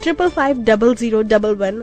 555 0011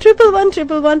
111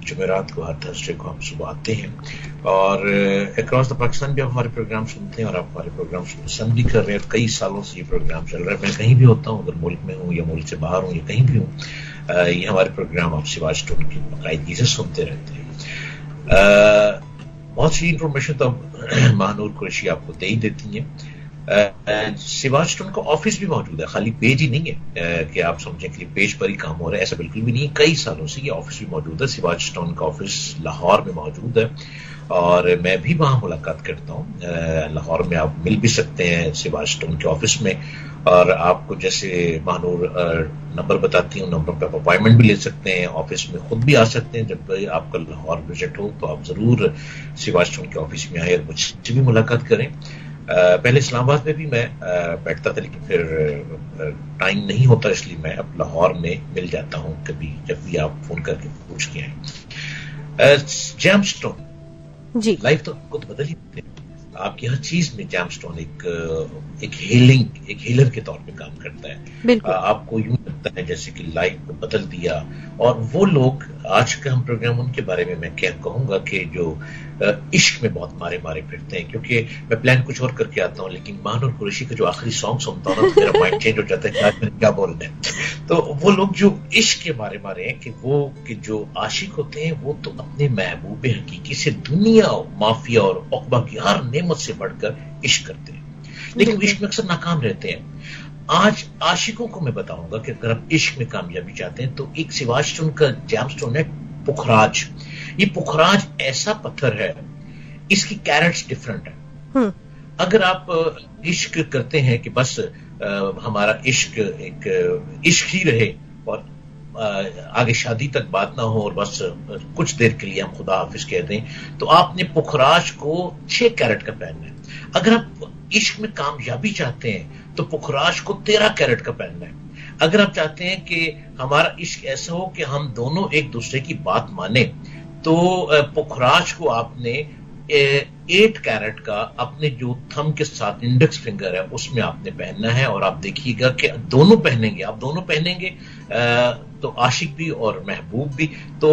جمعرات کو، ہر تھرسڈے کو ہم صبح آتے ہیں اور اکراس دا پاکستان بھی آپ ہمارے پروگرام سنتے ہیں اور آپ ہمارے پروگرام پسند بھی کر رہے ہیں. کئی سالوں سے یہ پروگرام چل رہا ہے. میں کہیں بھی ہوتا ہوں، اگر ملک میں ہوں یا ملک سے باہر ہوں یا کہیں بھی ہوں، یہ ہمارے پروگرام آپ سواج ٹون کی باقاعدگی سے سنتے رہتے ہیں. بہت سی انفارمیشن تو ماہنور قریشی آپ کو دے ہی دیتی ہیں. سواج ٹون کا آفس بھی موجود ہے، خالی پیج ہی نہیں ہے کہ آپ سمجھیں کہ پیج پر ہی کام ہو رہا ہے، ایسا بالکل بھی نہیں. کئی سالوں سے یہ آفس بھی موجود ہے. سواج ٹون کا آفس لاہور میں موجود ہے اور میں بھی وہاں ملاقات کرتا ہوں. لاہور میں آپ مل بھی سکتے ہیں سواج ٹون کے آفس میں، اور آپ کو جیسے ماہنور نمبر بتاتی ہوں، نمبر پہ آپ اپوائنٹمنٹ بھی لے سکتے ہیں. آفس میں خود بھی آ سکتے ہیں. جب آپ کا لاہور وزٹ ہو تو آپ ضرور سواج ٹون کے آفس میں آئے اور مجھ سے بھی ملاقات کریں. پہلے اسلام آباد میں بھی میں بیٹھتا تھا، لیکن پھر ٹائم نہیں ہوتا، اس لیے میں اب لاہور میں مل جاتا ہوں کبھی جب بھی آپ فون کر کے پوچھ کے آئیں. جیم سٹون جی، لائف تو خود بدل ہی دیتے ہیں. آپ کی ہر چیز میں جیم سٹون ایک ہیلر کے طور پہ کام کرتا ہے. آپ کو یوں لگتا ہے جیسے کہ لائف بدل دیا. اور وہ لوگ، آج کا ہم پروگرام ان کے بارے میں کیا کہوں گا کہ جو عشق میں بہت مارے پھرتے ہیں. کیونکہ میں پلان کچھ اور کر کے آتا ہوں، لیکن ماہنور قریشی کا جو آخری سانگ سنتا ہوں نا تو میرا مائنڈ چینج ہو جاتا ہے کہ آج میں کیا بولنا ہے. تو وہ لوگ جو عشق کے مارے ہیں کہ جو عاشق ہوتے ہیں وہ تو اپنے محبوب حقیقی سے دنیا، مافیا اور عقبہ کی ہر نعمت سے بڑھ کر عشق کرتے ہیں، لیکن عشق میں اکثر ناکام رہتے ہیں. آج عاشقوں کو میں بتاؤں گا کہ اگر آپ عشق میں کامیابی چاہتے ہیں تو ایک سواج ٹون کا جیم سٹون ہے پکھراج. یہ پکھراج ایسا پتھر ہے، اس کی کیرٹس ڈفرنٹ ہے. اگر آپ عشق کرتے ہیں کہ بس ہمارا عشق ایک عشق ہی رہے اور آگے شادی تک بات نہ ہو اور بس کچھ دیر کے لیے ہم خدا حافظ کہتے ہیں، تو آپ نے پکھراج کو 6 کیرٹ کا پہننا ہے. اگر آپ عشق میں کامیابی چاہتے ہیں تو پکھراج کو 13 کیرٹ کا پہننا ہے. اگر آپ چاہتے ہیں کہ ہمارا عشق ایسا ہو کہ ہم دونوں ایک دوسرے کی بات مانیں تو پکھراج کو آپ نے 8 کیرٹ کا اپنے جو تھم کے ساتھ انڈیکس فنگر ہے اس میں آپ نے پہننا ہے. اور آپ دیکھیے گا کہ آپ دونوں پہنیں گے تو عاشق بھی اور محبوب بھی، تو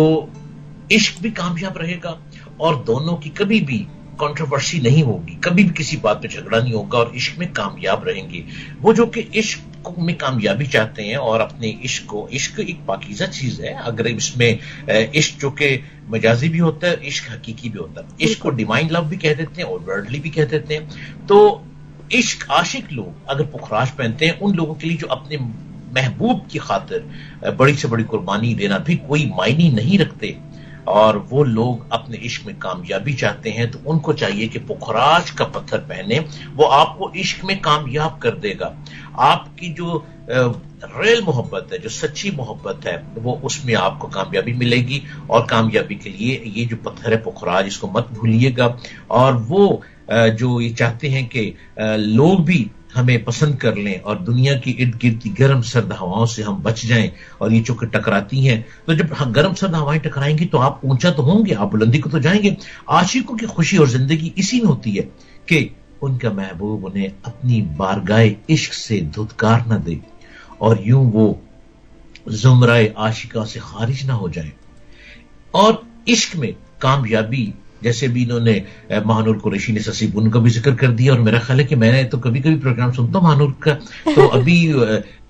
عشق بھی کامیاب رہے گا اور دونوں کی کبھی بھی کنٹروورسی نہیں ہوگی، کبھی بھی کسی بات پہ جھگڑا نہیں ہوگا اور عشق میں کامیاب رہیں گے. وہ جو کہ عشق میں کامیابی چاہتے ہیں اور اپنے عشق ایک پاکیزہ چیز ہے. اگر اس میں عشق جو کہ مجازی بھی ہوتا ہے، عشق حقیقی بھی ہوتا ہے. عشق کو ڈیوائن لو بھی کہہ دیتے ہیں اور ورڈلی بھی کہہ دیتے ہیں. تو عشق عاشق لوگ اگر پکھراج پہنتے ہیں، ان لوگوں کے لیے جو اپنے محبوب کی خاطر بڑی سے بڑی قربانی دینا بھی کوئی معنی نہیں رکھتے، اور وہ لوگ اپنے عشق میں کامیابی چاہتے ہیں، تو ان کو چاہیے کہ پکھراج کا پتھر پہنے. وہ آپ کو عشق میں کامیاب کر دے گا. آپ کی جو ریل محبت ہے، جو سچی محبت ہے، وہ اس میں آپ کو کامیابی ملے گی. اور کامیابی کے لیے یہ جو پتھر ہے پکھراج، اس کو مت بھولیے گا. اور وہ جو یہ چاہتے ہیں کہ لوگ بھی ہمیں پسند کر لیں اور دنیا کی ارد گرد کی گرم سرد ہواؤں سے ہم بچ جائیں، اور یہ چونکہ ٹکراتی ہیں، تو جب گرم سرد ہوائیں ٹکرائیں گی تو آپ اونچا تو ہوں گے، آپ بلندی کو تو جائیں گے. عاشقوں کی خوشی اور زندگی اسی میں ہوتی ہے کہ ان کا محبوب انہیں اپنی بارگاہ عشق سے دھتکار نہ دے اور یوں وہ زمرہ عاشقہ سے خارج نہ ہو جائے. اور عشق میں کامیابی، جیسے بھی انہوں نے ماہنور قریشی نے سسی بن کا بھی ذکر کر دیا، اور میرا خیال ہے کہ میں نے تو کبھی کبھی پروگرام سنتا ہوں ماہنور کا، تو ابھی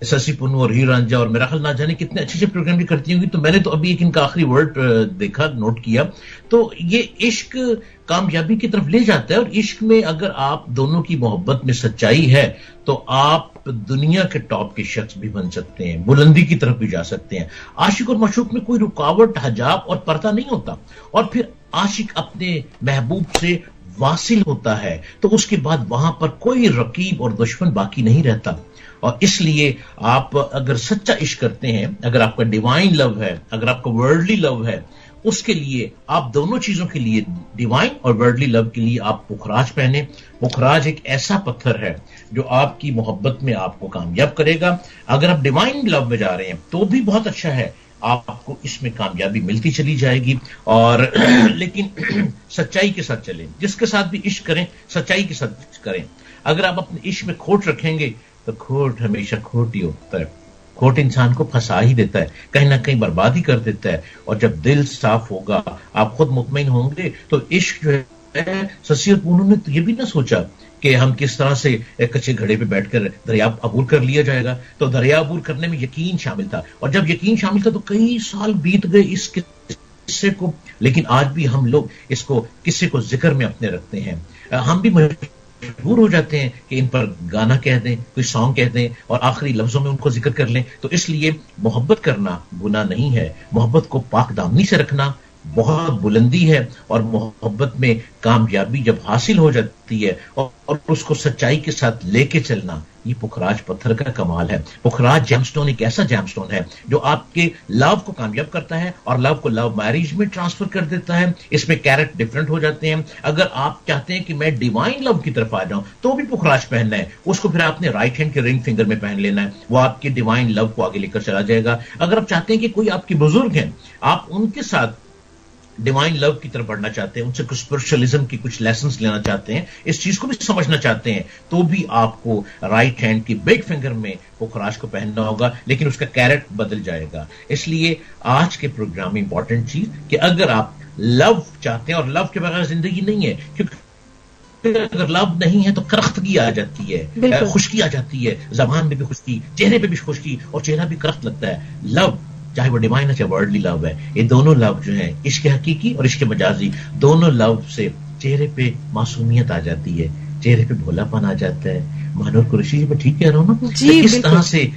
سسی پنو اور ہیر رانجھا اور میرا خیال نہ جانے کتنے اچھے پروگرام بھی کرتی ہوں گی. تو میں نے تو ابھی ایک ان کا آخری ورڈ دیکھا، نوٹ کیا. تو یہ عشق کامیابی کی طرف لے جاتا ہے. اور عشق میں اگر آپ دونوں کی محبت میں سچائی ہے تو آپ دنیا کے ٹاپ کے شخص بھی بن سکتے ہیں، بلندی کی طرف بھی جا سکتے ہیں. عاشق اور معشوق میں کوئی رکاوٹ، حجاب اور پردہ نہیں ہوتا. اور پھر عاشق اپنے محبوب سے واصل ہوتا ہے تو اس کے بعد وہاں پر کوئی رقیب اور دشمن باقی نہیں رہتا. اور اس لیے آپ اگر سچا عشق کرتے ہیں، اگر آپ کا ڈیوائن لو ہے، اگر آپ کا ورلڈلی لو ہے، اس کے لیے آپ دونوں چیزوں کے لیے، ڈیوائن اور ورلڈلی لو کے لیے آپ پکھراج پہنے. پکھراج ایک ایسا پتھر ہے جو آپ کی محبت میں آپ کو کامیاب کرے گا. اگر آپ ڈیوائن لو میں جا رہے ہیں تو بھی بہت اچھا ہے، آپ کو اس میں کامیابی ملتی چلی جائے گی. اور لیکن سچائی کے ساتھ چلیں، جس کے ساتھ بھی عشق کریں سچائی کے ساتھ کریں. اگر آپ اپنے عشق میں کھوٹ رکھیں گے تو کھوٹ ہمیشہ کھوٹ ہی ہوتا ہے. کھوٹ انسان کو پھنسا ہی دیتا ہے, کہیں نہ کہیں برباد ہی کر دیتا ہے. اور جب دل صاف ہوگا, آپ خود مطمئن ہوں گے, تو عشق جو ہے سسی اور پونم نے تو یہ بھی نہ سوچا کہ ہم کس طرح سے کچے گھڑے پہ بیٹھ کر دریا عبور کر لیا جائے گا. تو دریا عبور کرنے میں یقین شامل تھا, اور جب یقین شامل تھا تو کئی سال بیت گئے اس قصے کو, لیکن آج بھی ہم لوگ اس کو قصے کو ذکر میں اپنے رکھتے ہیں. ہم بھی مجبور ہو جاتے ہیں کہ ان پر گانا کہہ دیں, کوئی سانگ کہہ دیں اور آخری لفظوں میں ان کو ذکر کر لیں. تو اس لیے محبت کرنا گناہ نہیں ہے, محبت کو پاک دامنی سے رکھنا بہت بلندی ہے, اور محبت میں کامیابی جب حاصل ہو جاتی ہے اور اس کو سچائی کے ساتھ لے کے چلنا, یہ پکھراج پتھر کا کمال ہے. پکھراج جیم سٹون ایک ایسا جیم سٹون ہے جو آپ کے لو کو کامیاب کرتا ہے اور لو کو لو میرج میں ٹرانسفر کر دیتا ہے. اس میں کیرٹ ڈفرنٹ ہو جاتے ہیں. اگر آپ چاہتے ہیں کہ میں ڈیوائن لو کی طرف آ جاؤں تو بھی پکھراج پہننا ہے, اس کو پھر آپ نے رائٹ ہینڈ کے رنگ فنگر میں پہن لینا ہے, وہ آپ کی ڈیوائن لو کو آگے لے کر چلا جائے گا. اگر آپ چاہتے ہیں کہ کوئی آپ کے بزرگ ہیں, آپ ان کے ساتھ ڈیوائن لو کی طرف بڑھنا چاہتے ہیں, ان سے کچھ اسپرچولیزم کی کچھ لیسنز لینا چاہتے ہیں, اس چیز کو بھی سمجھنا چاہتے ہیں, تو بھی آپ کو رائٹ ہینڈ کی بگ فنگر میں پکھراج کو پہننا ہوگا, لیکن اس کا کیرٹ بدل جائے گا. اس لیے آج کے پروگرام میں امپورٹنٹ چیز کہ اگر آپ لو چاہتے ہیں, اور لو کے بغیر زندگی نہیں ہے, کیونکہ اگر لو نہیں ہے تو کرختگی آ جاتی ہے, خشکی آ جاتی ہے, زبان میں بھی خشکی, چہرے پہ بھی خشکی, اور چہرہ بھی کرخت لگتا ہے. لو چاہے وہ ڈیوائن ہے چاہے ورلڈلی لو ہے, یہ دونوں لو جو ہیں عشق حقیقی اور عشق مجازی, دونوں لو سے چہرے پہ معصومیت آ جاتی ہے, چہرے پہ بھولا پن آ جاتا ہے. مانور قریشی جی میں ٹھیک کہہ رہا ہوں نا؟ جی, اس طرح سے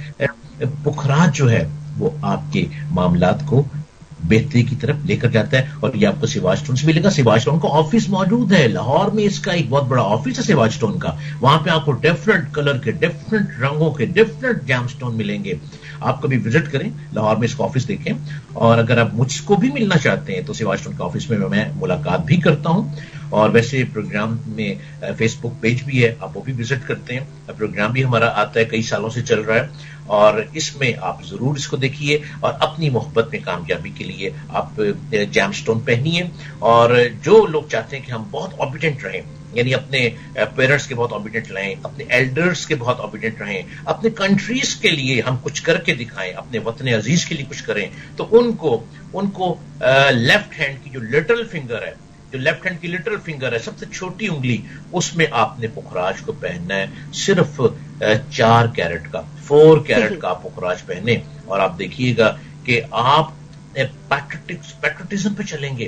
پکھراج جو ہے وہ آپ کے معاملات کو بہتری کی طرف لے کر جاتا ہے. اور یہ آپ کو سواج اسٹون سے ملے گا. سواج اسٹون کا آفس موجود ہے لاہور میں, اس کا ایک بہت بڑا آفس ہے سواج اسٹون کا. وہاں پہ آپ کو ڈفرنٹ کلر کے, ڈفرنٹ رنگوں کے, ڈفرنٹ جیم اسٹون ملیں گے. آپ کبھی وزٹ کریں لاہور میں, اس کا آفس دیکھیں. اور اگر آپ مجھ کو بھی ملنا چاہتے ہیں تو سواج اسٹون کا آفس میں ملاقات بھی کرتا ہوں. اور ویسے پروگرام میں فیس بک پیج بھی ہے, آپ وہ بھی وزٹ کرتے ہیں. پروگرام بھی ہمارا آتا ہے, کئی سالوں سے چل رہا ہے, اور اس میں آپ ضرور اس کو دیکھیے اور اپنی محبت میں کامیابی کے لیے آپ جیم سٹون پہنیے. اور جو لوگ چاہتے ہیں کہ ہم بہت اوبیڈینٹ رہیں, یعنی اپنے پیرنٹس کے بہت اوبیڈینٹ رہیں, اپنے ایلڈرز کے بہت اوبیڈینٹ رہیں, اپنے کنٹریز کے لیے ہم کچھ کر کے دکھائیں, اپنے وطن عزیز کے لیے کچھ کریں, تو ان کو لیفٹ ہینڈ کی جو لٹل فنگر ہے, جو لیفٹ ہینڈ کی لٹل فنگر ہے, سب سے چھوٹی انگلی, اس میں آپ نے پکھراج کو پہننا ہے. صرف 4 کیرٹ کا, 4 کیرٹ کا آپ پکھراج پہنے, اور آپ دیکھیے گا کہ آپ پیٹریٹزم پہ چلیں گے.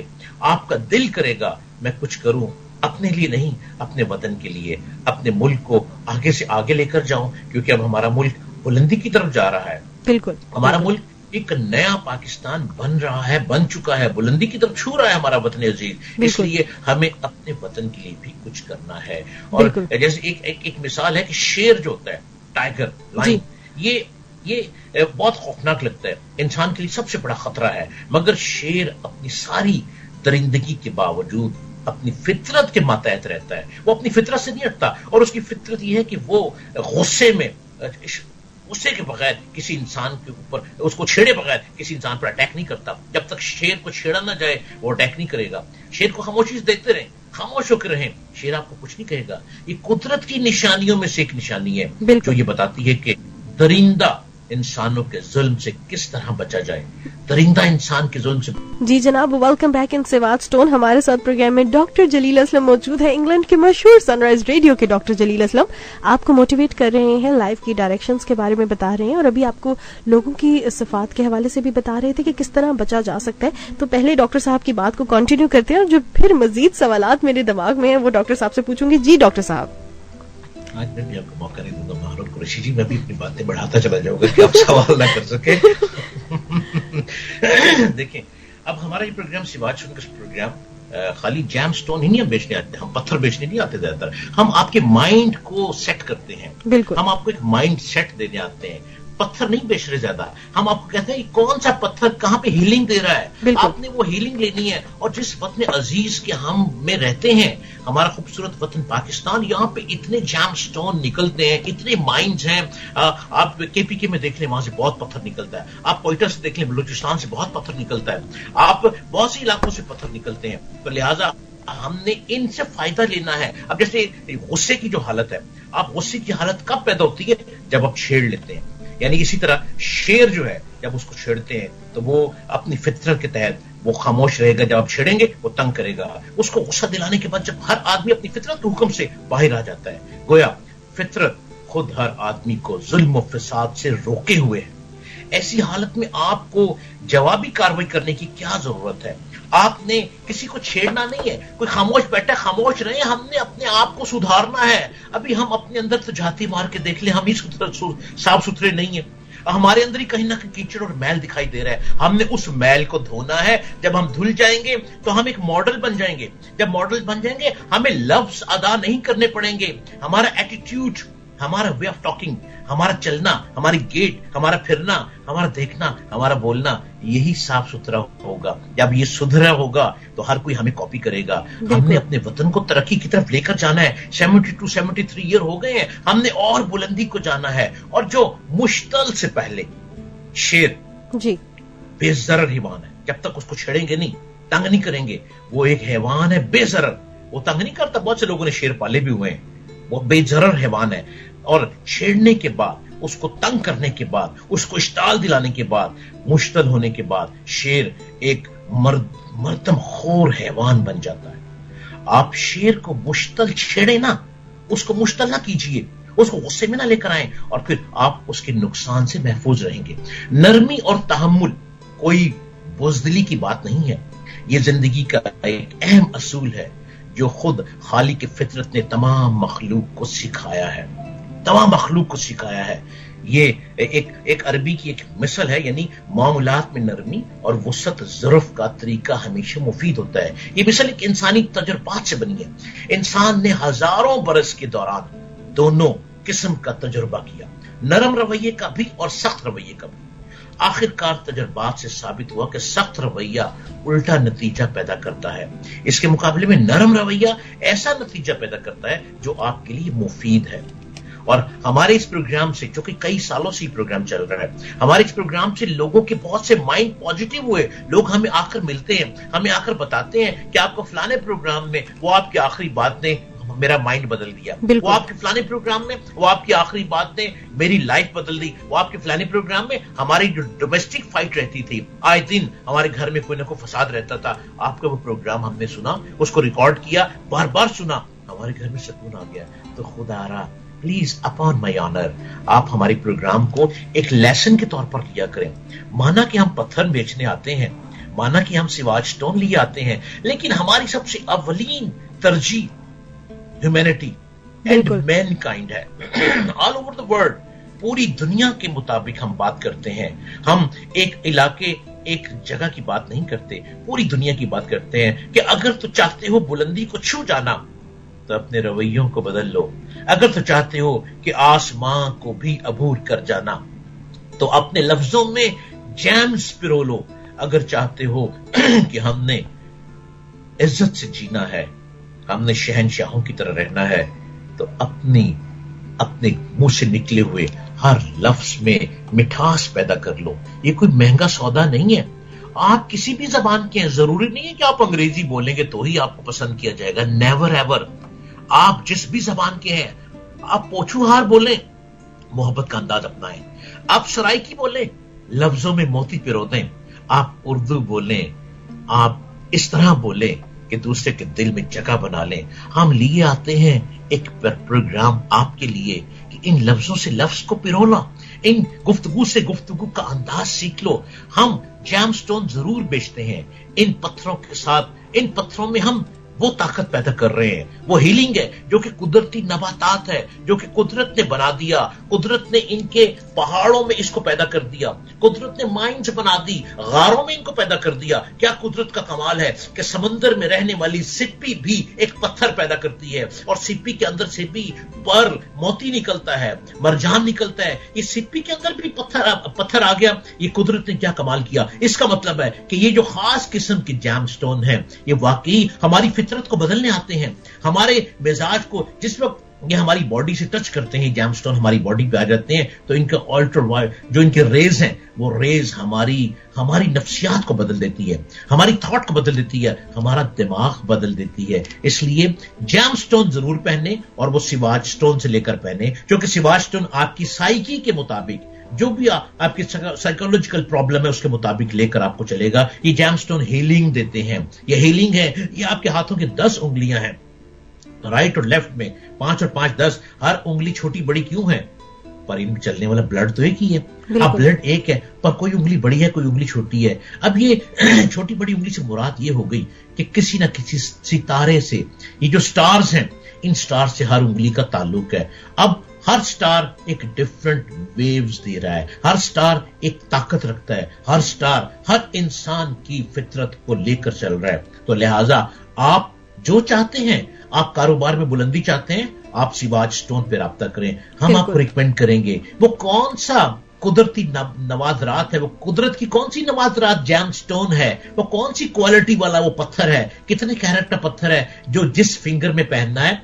آپ کا دل کرے گا میں کچھ کروں, اپنے لیے نہیں, اپنے وطن کے لیے, اپنے ملک کو آگے سے آگے لے کر جاؤں, کیونکہ اب ہمارا ملک بلندی کی طرف جا رہا ہے. بالکل, ہمارا ملک ایک نیا پاکستان بن رہا ہے, بن چکا ہے, بلندی کی طرف چھو رہا ہے ہمارا وطن عزیز. اس لیے ہمیں اپنے وطن کے لیے بھی کچھ کرنا ہے. اور جیسے ایک مثال ہے کہ شیر جو ہوتا ہے, ٹائیگر, لائن, یہ بہت خوفناک لگتا ہے, انسان کے لیے سب سے بڑا خطرہ ہے, مگر شیر اپنی ساری درندگی کے باوجود اپنی فطرت کے ماتحت رہتا ہے. وہ اپنی فطرت سے نہیں ہٹتا, اور اس کی فطرت یہ ہے کہ وہ غصے کے بغیر کسی انسان کے اوپر, اس کو چھیڑے بغیر کسی انسان پر اٹیک نہیں کرتا. جب تک شیر کو چھیڑا نہ جائے وہ اٹیک نہیں کرے گا. شیر کو خاموشی سے دیکھتے رہیں, خاموش ہو کے رہیں, شیر آپ کو کچھ نہیں کہے گا. یہ قدرت کی نشانیوں میں سے ایک نشانی ہے جو یہ بتاتی ہے کہ درندہ انسانوں کے ظلم سے کس طرح بچا جائے, درندہ انسان کے ظلم سے. جی جناب, ویلکم بیک ان سواج اسٹون. ہمارے ساتھ پروگرام میں ڈاکٹر جلیل اسلم موجود ہے, انگلینڈ کے مشہور سن رائز ریڈیو کے ڈاکٹر جلیل اسلم. آپ کو موٹیویٹ کر رہے ہیں, لائف کی ڈائریکشنز کے بارے میں بتا رہے ہیں, اور ابھی آپ کو لوگوں کی صفات کے حوالے سے بھی بتا رہے تھے کہ کس طرح بچا جا سکتا ہے. تو پہلے ڈاکٹر صاحب کی بات کو کنٹینیو کرتے ہیں, اور جو پھر مزید سوالات میرے دماغ میں ہیں وہ ڈاکٹر صاحب سے پوچھوں گی. جی ڈاکٹر صاحب. آج میں بھی آپ کو موقع نہیں دوں گا مانور قریشی جی, میں بھی اپنی باتیں بڑھاتا چلا جاؤں گا کہ آپ سوال نہ کر سکے. دیکھیں, اب ہمارا یہ پروگرام سواج اسٹون کا پروگرام خالی جیم سٹون ہی نہیں ہم بیچنے آتے, ہم پتھر بیچنے نہیں آتے زیادہ تر, ہم آپ کے مائنڈ کو سیٹ کرتے ہیں. بالکل, ہم آپ کو ایک مائنڈ سیٹ دینے آتے ہیں, پتھر نہیں بیچ رہے زیادہ. ہم آپ کو کہتے ہیں کون سا پتھر کہاں پہ ہیلنگ دے رہا ہے, آپ نے وہ ہیلنگ لینی ہے. اور جس وطن عزیز کے ہم میں رہتے ہیں, ہمارا خوبصورت وطن پاکستان, یہاں پہ اتنے جیم سٹون نکلتے ہیں, اتنے مائنڈز ہیں. آپ کے پی کے میں دیکھ لیں, وہاں سے بہت پتھر نکلتا ہے. آپ کوئٹہ سے دیکھ لیں, بلوچستان سے بہت پتھر نکلتا ہے. آپ بہت سی علاقوں سے پتھر نکلتے ہیں. تو لہٰذا ہم نے ان سے فائدہ لینا ہے. اب جیسے غصے کی جو حالت ہے, آپ غصے کی حالت کب پیدا ہوتی ہے؟ جب آپ چھیڑ لیتے ہیں, یعنی اسی طرح شیر جو ہے جب اس کو چھیڑتے ہیں تو وہ اپنی فطرت کے تحت وہ خاموش رہے گا، جب آپ چھیڑیں گے وہ تنگ کرے گا. اس کو غصہ دلانے کے بعد جب ہر آدمی اپنی فطرت کے حکم سے باہر آ جاتا ہے، گویا فطرت خود ہر آدمی کو ظلم و فساد سے روکے ہوئے ہے. ایسی حالت میں آپ کو جوابی کارروائی کرنے کی کیا ضرورت ہے؟ آپ نے کسی کو چھیڑنا نہیں ہے. کوئی خاموش بیٹھا ہے، خاموش رہے. ہم نے اپنے آپ کو سدھارنا ہے. ابھی ہم اپنے اندر تو جھاتی مار کے دیکھ لیں، ہم ہی صاف ستھرے نہیں ہیں. ہمارے اندر ہی کہیں نہ کہیں کیچڑ اور میل دکھائی دے رہا ہے. ہم نے اس میل کو دھونا ہے. جب ہم دھل جائیں گے تو ہم ایک ماڈل بن جائیں گے. جب ماڈل بن جائیں گے ہمیں لفظ ادا نہیں کرنے پڑیں گے. ہمارا ایٹیٹیوڈ، ہمارا وے آف ٹاکنگ، ہمارا چلنا، ہماری گیٹ، ہمارا پھرنا، ہمارا دیکھنا، ہمارا بولنا، یہی صاف ستھرا ہوگا. جب یہ سدھرا ہوگا تو ہر کوئی ہمیں کاپی کرے گا. ہم نے اپنے وطن کو ترقی کی طرف لے کر جانا ہے. 72-73 ایئر ہو گئے ہیں، ہم نے اور بلندی کو جانا ہے. اور جو مشتل سے پہلے شیر جی بے ضرر حیوان ہے، جب تک اس کو چھیڑیں گے نہیں، تنگ نہیں کریں گے، وہ ایک حیوان ہے بے ضرر. وہ تنگ نہیں کرتا. بہت سے لوگوں نے شیر پالے بھی ہوئے ہیں. وہ بے ضرر حیوان ہے. اور چھیڑنے کے بعد، اس کو تنگ کرنے کے بعد، اس کو اشتعال دلانے کے بعد، مشتل ہونے کے بعد شیر ایک مردم خور حیوان بن جاتا ہے. آپ شیر کو مشتل چھیڑے نا، اس کو مشتل نہ کیجئے، اس کو غصے میں نہ لے کر آئیں، اور پھر آپ اس کے نقصان سے محفوظ رہیں گے. نرمی اور تحمل کوئی بزدلی کی بات نہیں ہے. یہ زندگی کا ایک اہم اصول ہے جو خود خالق کی فطرت نے تمام مخلوق کو سکھایا ہے. تمام مخلوق کو سکھایا ہے. یہ ایک عربی کی ایک مثل ہے، یعنی معاملات میں نرمی اور وسعت ظرف کا طریقہ ہمیشہ مفید ہوتا ہے. یہ مثل ایک انسانی تجربات سے بنی ہے. انسان نے ہزاروں برس کے دوران دونوں قسم کا تجربہ کیا، نرم رویے کا بھی اور سخت رویے کا بھی. آخر کار تجربات سے ثابت ہوا کہ سخت رویہ الٹا نتیجہ پیدا کرتا ہے. اس کے مقابلے میں نرم رویہ ایسا نتیجہ پیدا کرتا ہے جو آپ کے لیے مفید ہے. اور ہمارے اس پروگرام سے، جو کہ کئی سالوں سے یہ پروگرام چل رہا ہے، ہمارے اس پروگرام سے لوگوں کے بہت سے مائنڈ پازیٹیو ہوئے. لوگ ہمیں آ کر ملتے ہیں، ہمیں آ کر بتاتے ہیں کہ آپ کو فلانے پروگرام میں وہ آپ کی آخری بات نے میرا مائنڈ بدل دیا، وہ آپ کے فلانے پروگرام میں وہ آپ کی آخری بات نے میری لائف بدل دی، وہ آپ کے فلانے پروگرام میں ہماری جو ڈومیسٹک فائٹ رہتی تھی، آئے دن ہمارے گھر میں کوئی نہ کوئی فساد رہتا تھا، آپ کا وہ پروگرام ہم نے سنا، اس کو ریکارڈ کیا، بار بار سنا، ہمارے گھر میں سکون آ گیا. تو خدا را پلیز اپون مائی آنر، آپ ہمارے پروگرام کو ایک لیسن کے طور پر لیا کریں. مانا کہ ہم پتھر بیچنے آتے ہیں، مانا کہ ہم سواج سٹون لیے آتے ہیں، لیکن ہماری سب سے اولین ترجیح ہیومینٹی اینڈ مین کائنڈ ہے. آل اوور دا ورلڈ، پوری دنیا کے مطابق ہم بات کرتے ہیں. ہم ایک علاقے، ایک جگہ کی بات نہیں کرتے، پوری دنیا کی بات کرتے ہیں کہ اگر تو چاہتے ہو بلندی کو چھو جانا تو اپنے رویوں کو بدل لو. اگر تو چاہتے ہو کہ آسمان کو بھی عبور کر جانا تو اپنے لفظوں میں جیمز پرو لو. اگر چاہتے ہو کہ ہم نے عزت سے جینا ہے، ہم نے شہنشاہوں کی طرح رہنا ہے، تو اپنے منہ سے نکلے ہوئے ہر لفظ میں مٹھاس پیدا کر لو. یہ کوئی مہنگا سودا نہیں ہے. آپ کسی بھی زبان کے ہیں، ضروری نہیں ہے کہ آپ انگریزی بولیں گے تو ہی آپ کو پسند کیا جائے گا. Never ever. آپ جس بھی زبان کے ہیں، آپ پوچھو ہار بولیں، محبت کا انداز اپنائیں. آپ سرائکی بولیں، لفظوں میں موتی پرو دیں. آپ اردو بولیں، آپ اس طرح بولیں کہ دوسرے کے دل میں جگہ بنا لیں. ہم لیے آتے ہیں ایک پروگرام آپ کے لیے کہ ان لفظوں سے لفظ کو پرونا، ان گفتگو سے گفتگو کا انداز سیکھ لو. ہم جیم سٹون ضرور بیچتے ہیں. ان پتھروں کے ساتھ، ان پتھروں میں ہم وہ طاقت پیدا کر رہے ہیں، وہ ہیلنگ ہے جو کہ قدرتی نباتات ہے، جو کہ قدرت نے بنا دیا. قدرت نے ان کے پہاڑوں میں اس کو پیدا کر دیا، قدرت نے مائنز بنا دی، غاروں میں ان کو پیدا کر دیا. کیا قدرت کا کمال ہے کہ سمندر میں رہنے والی سپی بھی ایک پتھر پیدا کرتی ہے، اور سپی کے اندر سے بھی پر موتی نکلتا ہے، مرجان نکلتا ہے. یہ سپی کے اندر بھی پتھر آ گیا. یہ قدرت نے کیا کمال کیا. اس کا مطلب ہے کہ یہ جو خاص قسم کی جیم سٹون ہے، یہ واقعی ہماری فطرت کو بدلنے آتے ہیں، ہمارے مزاج کو. جس وقت یہ ہماری باڈی سے ٹچ کرتے ہیں، جیم سٹون ہماری باڈی پہ آ جاتے ہیں، تو ان کا الٹرا وائلٹ جو ان کے ریز ہیں، وہ ریز ہماری نفسیات کو بدل دیتی ہے، ہماری تھاٹ کو بدل دیتی ہے، ہمارا دماغ بدل دیتی ہے. اس لیے جیم سٹون ضرور پہنے، اور وہ سواج سٹون سے لے کر پہنے، کیونکہ سواج سٹون آپ کی سائیکی کے مطابق جو بھی آپ کی سائیکولوجیکل پرابلم ہے اس کے مطابق لے کر آپ کو چلے گا. یہ جیم سٹون ہیلنگ دیتے ہیں. یہ ہیلنگ ہے, یہ آپ کے ہاتھوں کی 10 انگلیاں ہیں, رائٹ اور لیفٹ میں 5 اور 5 10. ہر انگلی چھوٹی بڑی کیوں ہے؟ پر ان میں چلنے والا بلڈ تو ایک ہی ہے. اب بلڈ ایک ہے پر کوئی انگلی بڑی ہے, کوئی انگلی چھوٹی ہے. اب یہ چھوٹی بڑی انگلی سے مراد یہ ہو گئی کہ کسی نہ کسی ستارے سے, یہ جو سٹارز ہیں ان سٹار سے ہر انگلی کا تعلق ہے. اب ہر سٹار ایک ڈفرنٹ ویوز دے رہا ہے, ہر سٹار ایک طاقت رکھتا ہے, ہر سٹار ہر انسان کی فطرت کو لے کر چل رہا ہے. تو لہٰذا آپ جو چاہتے ہیں, آپ کاروبار میں بلندی چاہتے ہیں, آپ سواج سٹون پہ رابطہ کریں, ہم آپ کو ریکمینڈ کریں گے. وہ کون سا قدرتی نوادرات ہے, وہ قدرت کی کون سی نوادرات جیم سٹون ہے, وہ کون سی کوالٹی والا وہ پتھر ہے, کتنے کیرٹ کا پتھر ہے جو جس فنگر میں پہننا ہے,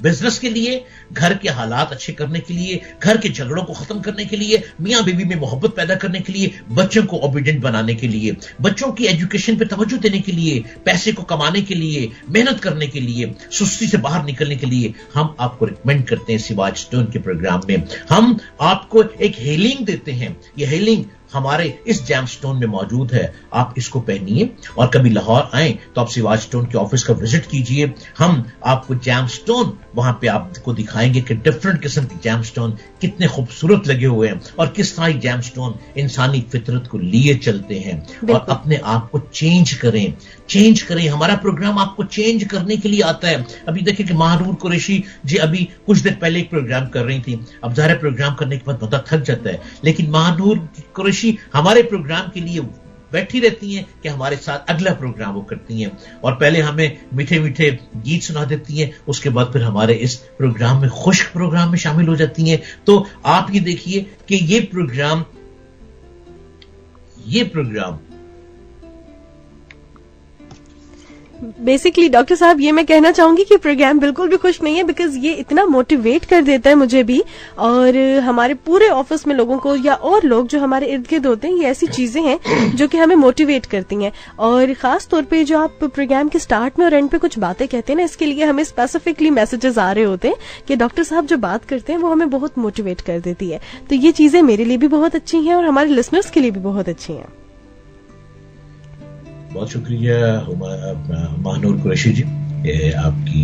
بزنس کے لیے, گھر کے حالات اچھے کرنے کے لیے, گھر کے جھگڑوں کو ختم کرنے کے لیے, میاں بیوی میں محبت پیدا کرنے کے لیے, بچوں کو اوبیڈینٹ بنانے کے لیے, بچوں کی ایجوکیشن پہ توجہ دینے کے لیے, پیسے کو کمانے کے لیے, محنت کرنے کے لیے, سستی سے باہر نکلنے کے لیے ہم آپ کو ریکمینڈ کرتے ہیں. سواج سٹون کے پروگرام میں ہم آپ کو ایک ہیلنگ دیتے ہیں. یہ ہیلنگ ہمارے اس جیم سٹون میں موجود ہے. آپ اس کو پہنیے اور کبھی لاہور آئیں تو آپ سواج سٹون کے آفس کا وزٹ کیجئے. ہم آپ کو جیم سٹون وہاں پہ آپ کو دکھائیں گے کہ ڈفرنٹ قسم کے جیم سٹون کتنے خوبصورت لگے ہوئے ہیں اور کس طرح جیم سٹون انسانی فطرت کو لیے چلتے ہیں اور اپنے آپ کو چینج کریں. ہمارا پروگرام آپ کو چینج کرنے کے لیے آتا ہے. ابھی دیکھیں کہ مہانور قریشی جی ابھی کچھ دیر پہلے ایک پروگرام کر رہی تھی. اب ظاہر پروگرام کرنے کے بعد بندہ تھک جاتا ہے, لیکن مہانور قریشی ہمارے پروگرام کے لیے بیٹھی رہتی ہیں کہ ہمارے ساتھ اگلا پروگرام وہ کرتی ہیں اور پہلے ہمیں میٹھے میٹھے گیت سنا دیتی ہیں, اس کے بعد پھر ہمارے اس پروگرام میں خشک پروگرام میں شامل ہو جاتی ہیں. تو آپ یہ دیکھیے کہ یہ پروگرام بیسکلی ڈاکٹر صاحب یہ میں کہنا چاہوں گی کہ پروگرام بالکل بھی خوش نہیں ہے, بیکاز یہ اتنا موٹیویٹ کر دیتا ہے مجھے بھی اور ہمارے پورے آفس میں لوگوں کو یا اور لوگ جو ہمارے ارد گرد ہوتے ہیں. یہ ایسی چیزیں ہیں جو کہ ہمیں موٹیویٹ کرتی ہیں اور خاص طور پہ جو آپ پروگرام کے سٹارٹ میں اور اینڈ پہ کچھ باتیں کہتے ہیں نا, اس کے لیے ہمیں اسپیسیفکلی میسیجز آ رہے ہوتے ہیں کہ ڈاکٹر صاحب جو بات کرتے ہیں وہ ہمیں بہت موٹیویٹ کر دیتی ہے. تو یہ چیزیں میرے لیے بھی بہت اچھی ہیں اور ہمارے لسنرس کے لیے بھی بہت اچھی ہیں. بہت شکریہ مہانور قریشی جی, آپ کی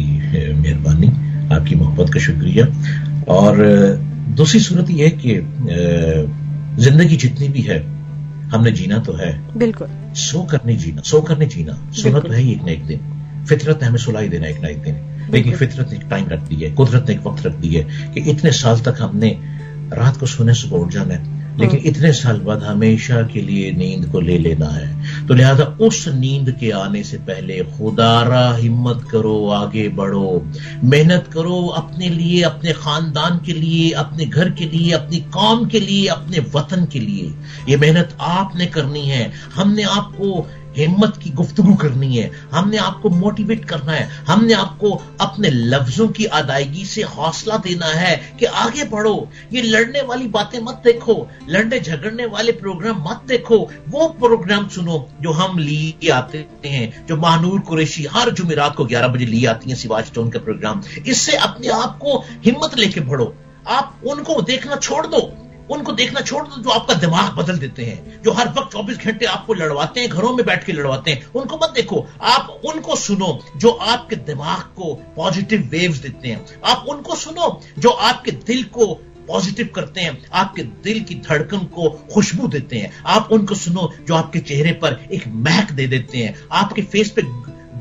مہربانی, آپ کی محبت کا شکریہ. اور دوسری صورت یہ ہے کہ زندگی جتنی بھی ہے ہم نے جینا تو ہے, بالکل سو کرنے جینا, سونا تو ہے ہی ایک نہ ایک دن. فطرت نے ہمیں سلا ہی دینا ایک نہ ایک دن, لیکن فطرت نے ایک ٹائم رکھ دی ہے, قدرت نے ایک وقت رکھ دی ہے کہ اتنے سال تک ہم نے رات کو سونے صبح اٹھ جانا ہے, لیکن اتنے سال بعد ہمیشہ کے لیے نیند کو لے لینا ہے. تو لہذا اس نیند کے آنے سے پہلے خدا را ہمت کرو, آگے بڑھو, محنت کرو اپنے لیے, اپنے خاندان کے لیے, اپنے گھر کے لیے, اپنی قوم کے لیے, اپنے وطن کے لیے. یہ محنت آپ نے کرنی ہے. ہم نے آپ کو ہمت کی گفتگو کرنی ہے, ہم نے آپ کو موٹیویٹ کرنا ہے, ہم نے آپ کو اپنے لفظوں کی ادائیگی سے حوصلہ دینا ہے کہ آگے بڑھو. یہ لڑنے والی باتیں مت دیکھو, لڑنے جھگڑنے والے پروگرام مت دیکھو, وہ پروگرام سنو جو ہم لیے آتے ہیں, جو مہانور قریشی ہر جمعرات کو 11 بجے لیے آتی ہیں سواج سٹون کا پروگرام. اس سے اپنے آپ کو ہمت لے کے بڑھو. آپ ان کو دیکھنا چھوڑ دو جو آپ کا دماغ بدل دیتے ہیں, جو ہر وقت 24 گھنٹے آپ کو لڑواتے ہیں, گھروں میں بیٹھ کے لڑواتے ہیں. ان کو مت دیکھو, آپ ان کو سنو جو آپ کے دماغ کو پازیٹیو ویوز دیتے ہیں. آپ ان کو سنو جو آپ کے دل کو پازیٹیو کرتے ہیں, آپ کے دل کی دھڑکن کو خوشبو دیتے ہیں. آپ ان کو سنو جو آپ کے چہرے پر ایک مہک دے دیتے ہیں, آپ کے فیس پہ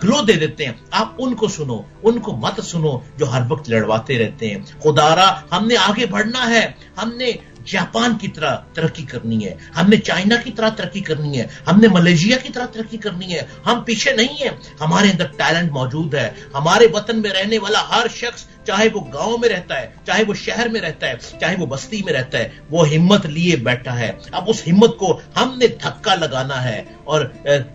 گلو دے دیتے ہیں. آپ ان کو سنو, ان کو مت سنو جو ہر وقت لڑواتے رہتے ہیں. خدارا ہم نے آگے بڑھنا ہے, ہم نے جاپان کی طرح ترقی کرنی ہے, ہم نے چائنا کی طرح ترقی کرنی ہے, ہم نے ملیشیا کی طرح ترقی کرنی ہے. ہم پیچھے نہیں ہیں, ہمارے اندر ٹیلنٹ موجود ہے. ہمارے وطن میں رہنے والا ہر شخص, چاہے وہ گاؤں میں رہتا ہے, چاہے وہ شہر میں رہتا ہے, چاہے وہ بستی میں رہتا ہے, وہ ہمت لیے بیٹھا ہے. اب اس ہمت کو ہم نے دھکا لگانا ہے, اور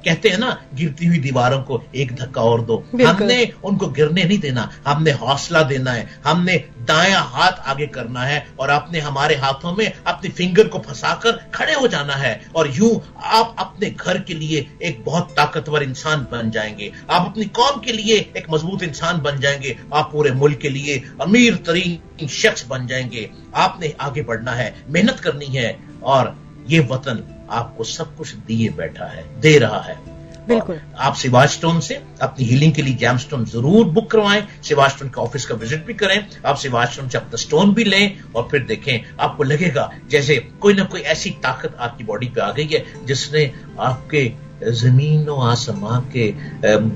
کہتے ہیں نا گرتی ہوئی دیواروں کو ایک دھکا اور دو. ہم نے ان کو گرنے نہیں دینا, ہم نے حوصلہ دینا ہے. ہم نے دایاں ہاتھ آگے کرنا ہے اور اپنے ہمارے ہاتھوں میں اپنی فنگر کو پھنسا کر کھڑے ہو جانا ہے, اور یوں آپ اپنے گھر کے لیے ایک بہت طاقتور انسان بن جائیں گے. آپ اپنی قوم کے لیے ایک مضبوط انسان بن جائیں گے. آپ پورے ملک کے لیے لیے امیر ترین شخص بن جائیں گے. آپ نے آگے بڑھنا ہے, محنت کرنی ہے, اور یہ وطن آپ کو سب کچھ دیے بیٹھا ہے, دے رہا ہے. بالکل. آپ سواج اسٹون سے اپنی ہیلنگ کے لیے جیم اسٹون ضرور بک کروائیں. سواج اسٹون کے آفس کا وزٹ بھی کریں. آپ سواج اسٹون سے اپنا اسٹون بھی لیں اور پھر دیکھیں, آپ کو لگے گا جیسے کوئی نہ کوئی ایسی طاقت آپ کی باڈی پہ آ گئی ہے جس نے آپ کے زمین و آسمان کے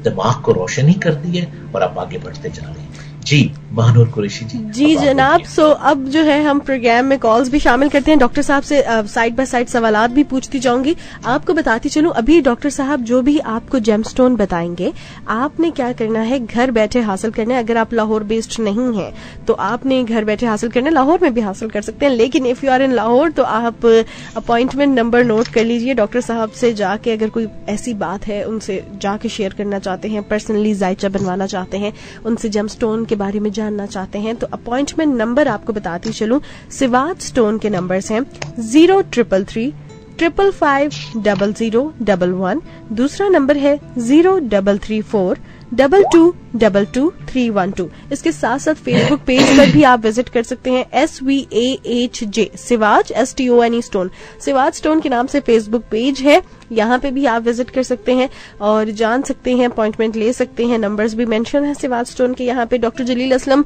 دماغ کو روشنی کر دی ہے اور آپ آگے بڑھتے جا رہے ہیں. جی مہنور قریشی جی جناب. سو اب جو ہے ہم پروگرام میں کالز بھی شامل کرتے ہیں. ڈاکٹر صاحب سے سائڈ بائی سائڈ سوالات بھی پوچھتی جاؤں گی. آپ کو بتاتی چلوں, ابھی ڈاکٹر صاحب جو بھی آپ کو جیم اسٹون بتائیں گے آپ نے کیا کرنا ہے, گھر بیٹھے حاصل کرنا ہے. اگر آپ لاہور بیسڈ نہیں ہیں تو آپ نے گھر بیٹھے حاصل کرنا ہے. لاہور میں بھی حاصل کر سکتے ہیں, لیکن if you are in Lahore تو آپ اپوائنٹمنٹ نمبر نوٹ کر لیجئے. ڈاکٹر صاحب سے جا کے اگر کوئی ایسی بات ہے ان سے جا کے شیئر کرنا چاہتے ہیں, پرسنلی ذائچہ بنوانا چاہتے ہیں, ان سے جیم اسٹون کے بارے میں جاننا چاہتے ہیں, تو اپوائنٹمنٹ نمبر آپ کو بتاتی چلوں. سواج اسٹون کے نمبرز ہیں 0333 555 0011. دوسرا نمبر ہے 0334 2222 اس کے ساتھ ساتھ فیس بک پیج پر بھی آپ وزٹ کر سکتے ہیں. SVAHJ سواج STONE اسٹون, سواج اسٹون کے نام سے فیس بک پیج ہے, یہاں پہ بھی آپ وزٹ کر سکتے ہیں اور جان سکتے ہیں, اپوائنٹمنٹ لے سکتے ہیں. نمبرز بھی مینشن ہے سواج اسٹون کے یہاں پہ. ڈاکٹر جلیل اسلم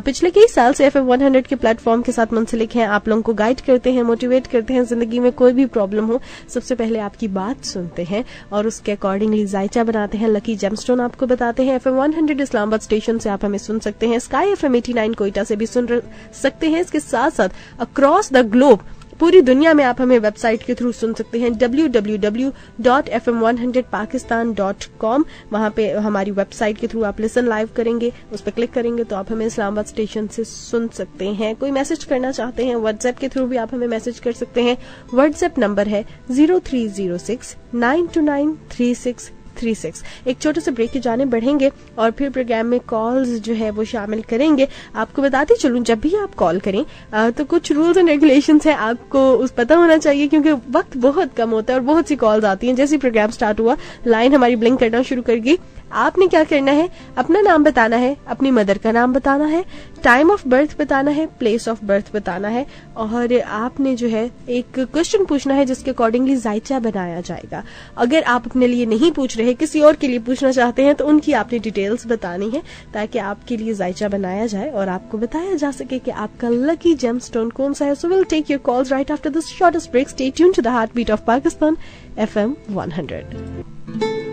پچھلے کئی سال سے FM 100 کے پلیٹ فارم کے ساتھ منسلک ہیں. آپ لوگوں کو گائیڈ کرتے ہیں, موٹیویٹ کرتے ہیں. زندگی میں کوئی بھی پرابلم ہو سب سے پہلے آپ کی بات سنتے ہیں اور اس کے اکارڈنگلی ذائچہ بناتے ہیں. لکی جیم اسٹون آپ کو بتاتے ہیں. FM 100 اسلام آباد اسٹیشن سے آپ ہمیں سن سکتے ہیں. اسکائی FM 89 کوئٹہ سے بھی سن سکتے ہیں. اس کے ساتھ ساتھ اکراس دا گلوب پوری دنیا میں آپ ہمیں ویب سائٹ کے تھرو سن سکتے ہیں www.fm100pakistan.com. وہاں پہ ہماری ویب سائٹ کے تھرو آپ لسن لائیو کریں گے, اس پہ کلک کریں گے تو آپ ہمیں اسلام آباد اسٹیشن سے سن سکتے ہیں. کوئی میسج کرنا چاہتے ہیں واٹس ایپ کے تھرو بھی آپ ہمیں میسج کر سکتے ہیں. واٹس ایپ نمبر ہے 030692933636. ایک چھوٹے سے بریک کی جانب بڑھیں گے اور پھر پروگرام میں کالز جو ہے وہ شامل کریں گے. آپ کو بتاتی چلوں جب بھی آپ کال کریں تو کچھ رولز اینڈ ریگولیشنز ہیں, آپ کو اس پتہ ہونا چاہیے کیونکہ وقت بہت کم ہوتا ہے اور بہت سی کالز آتی ہیں. جیسے پروگرام سٹارٹ ہوا لائن ہماری بلنک کرنا شروع کر گئی. آپ نے کیا کرنا ہے, اپنا نام بتانا ہے, اپنی مدر کا نام بتانا ہے, ٹائم آف برتھ بتانا ہے, پلیس آف برتھ بتانا ہے, اور آپ نے جو ہے ایک کوشچن پوچھنا ہے جس کے اکارڈنگلی ذائچہ بنایا جائے گا. اگر آپ اپنے لیے نہیں پوچھ رہے, کسی اور کے لیے پوچھنا چاہتے ہیں تو ان کی آپ نے ڈیٹیلز بتانی ہے تاکہ آپ کے لیے ذائچہ بنایا جائے اور آپ کو بتایا جا سکے کہ آپ کا لکی جیم اسٹون کون سا ہے. So we'll take your calls right after this shortest break. Stay tuned to the heart beat of Pakistan FM 100.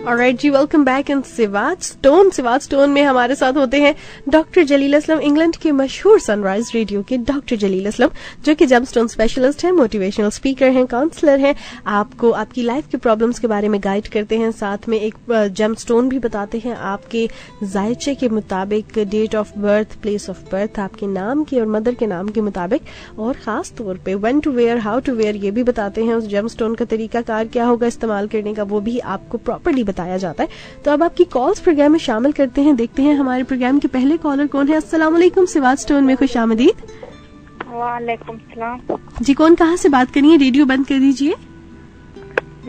Alright جی, ویلکم بیک ان سواج اسٹون. سواج اسٹون میں ہمارے ساتھ ہوتے ہیں ڈاکٹر جلیل اسلم, انگلینڈ کے مشہور سن رائز ریڈیو کے ڈاکٹر جلیل اسلم, جو کہ جیم اسٹون اسپیشلسٹ ہیں, موٹیویشنل اسپیکر ہیں, کاؤنسلر ہیں. آپ کو آپ کی لائف کے پرابلمس کے بارے میں گائیڈ کرتے ہیں, ساتھ میں ایک جیم اسٹون بھی بتاتے ہیں آپ کے ذائچے کے مطابق, date of birth, place of birth آپ کے نام کی اور مدر کے نام کے مطابق, اور خاص طور پہ when to wear, how to wear یہ بھی بتاتے ہیں. اس جیم اسٹون کا طریقہ کار کیا ہوگا استعمال کرنے کا وہ بھی آپ کو پراپرلی بتایا جاتا ہے. تو اب آپ کی کالز پروگرام میں شامل کرتے ہیں, دیکھتے ہیں ہمارے پروگرام کے پہلے کالر کون ہے. السلام علیکم, سواج اسٹون میں خوش آمدید. وعلیکم السلام جی, کون کہاں سے بات کریے؟ ریڈیو بند کر دیجیے.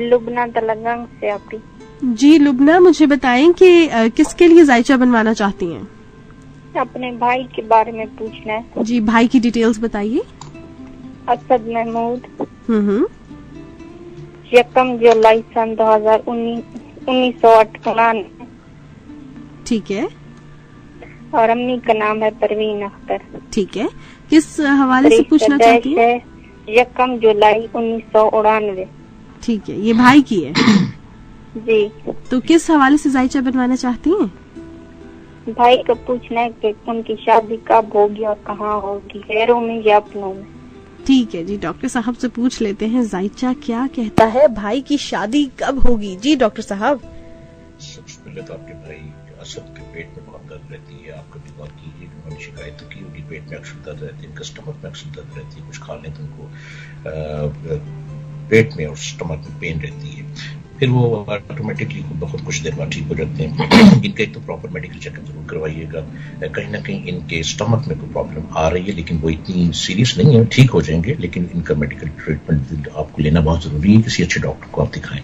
لبنہ تلنگانگ سے. آپ کی جی لبنہ, مجھے بتائیں کہ کس کے لیے ذائچہ بنوانا چاہتی ہیں؟ اپنے بھائی کے بارے میں پوچھنا ہے. جی, بھائی کی ڈیٹیلز بتائیے. اسد محمود, 1 جولائی سن 1998. ٹھیک ہے. اور امی کا نام ہے پروین اختر. ٹھیک ہے. کس حوالے سے پوچھنا چاہتی ہیں؟ 1 جولائی 1999. ٹھیک ہے, یہ بھائی کی ہے. جی. تو کس حوالے سے ذائچہ بنوانا چاہتی ہیں؟ بھائی کو پوچھنا ہے کہ ان کی شادی کب ہوگی اور کہاں ہوگی, غیروں میں یا اپنوں میں. ٹھیک ہے جی, ڈاکٹر صاحب سے پوچھ لیتے ہیں ذائچہ کیا کہتا ہے, بھائی کی شادی کب ہوگی. جی ڈاکٹر صاحب. سب سے پہلے تو آپ کے بھائی اسد کے پیٹ میں بہت درد رہتی ہے. آپ کبھی بات کیجیے, انہوں نے شکایت کی ہوگی پیٹ میں اکثر درد رہتی ہے, ان کا اسٹمک میں اکثر درد رہتی ہے, کچھ کھا لیں تو ان کو پیٹ میں اور اسٹمک میں پین رہتی ہے. پھر وہ آٹومیٹکلی بہت کچھ دیر بعد ٹھیک ہو جاتے ہیں. ان کا ایک تو پراپر میڈیکل چیک اپ ضرور کروائیے گا. کہیں نہ کہیں ان کے اسٹمک میں کوئی پرابلم آ رہی ہے, لیکن وہ اتنی سیریس نہیں ہے, ٹھیک ہو جائیں گے. لیکن ان کا میڈیکل ٹریٹمنٹ آپ کو لینا بہت ضروری ہے. کسی اچھے ڈاکٹر کو آپ دکھائیں.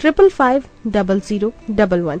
555 0011।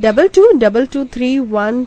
222312।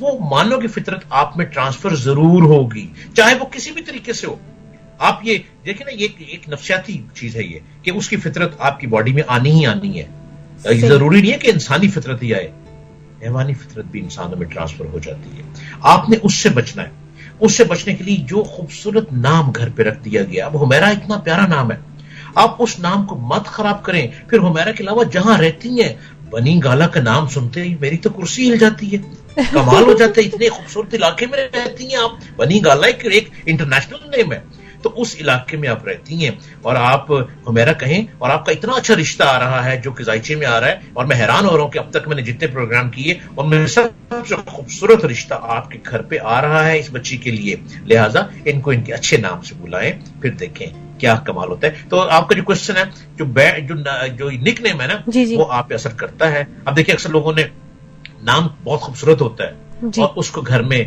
وہ مانو کی فطرت آپ میں ٹرانسفر ضرور ہوگی, چاہے وہ کسی بھی طریقے سے ہو. آپ یہ دیکھیں نا, یہ ایک نفسیاتی چیز ہے یہ کہ اس کی فطرت آپ کی باڈی میں آنی ہی آنی ہے. ضروری نہیں ہے کہ انسانی فطرت ہی آئے, حیوانی فطرت بھی انسانوں میں ٹرانسفر ہو جاتی ہے. آپ نے اس سے بچنا ہے. اس سے بچنے کے لیے جو خوبصورت نام گھر پہ رکھ دیا گیا, اب حمیرہ اتنا پیارا نام ہے, آپ اس نام کو مت خراب کریں. پھر حمیرہ کے علاوہ جہاں رہتی ہیں, بنی گالا کا نام سنتے ہی میری تو کرسی ہل جاتی ہے, کمال ہو جاتا ہے. اتنے خوبصورت علاقے میں رہتی ہیں آپ, بنی گالا ایک انٹرنیشنل نیم ہے, تو اس علاقے میں آپ رہتی ہیں اور آپ حمیرہ کہیں, اور آپ کا اتنا اچھا رشتہ آ رہا ہے جو کہ ذائچے میں آ رہا ہے. اور میں حیران ہو رہا ہوں کہ اب تک میں نے جتنے پروگرام کیے ان میں سب سے خوبصورت رشتہ آپ کے گھر پہ آ رہا ہے اس بچی کے لیے. لہٰذا ان کو ان کے اچھے نام سے بلائیں, پھر دیکھیں کیا کمال ہوتا ہے. تو آپ کا جو کوشچن ہے, جو نک نیم ہے نا, وہ آپ پہ اثر کرتا ہے. اب دیکھیں اکثر لوگوں نے نام بہت خوبصورت ہوتا ہے اور اس کو گھر میں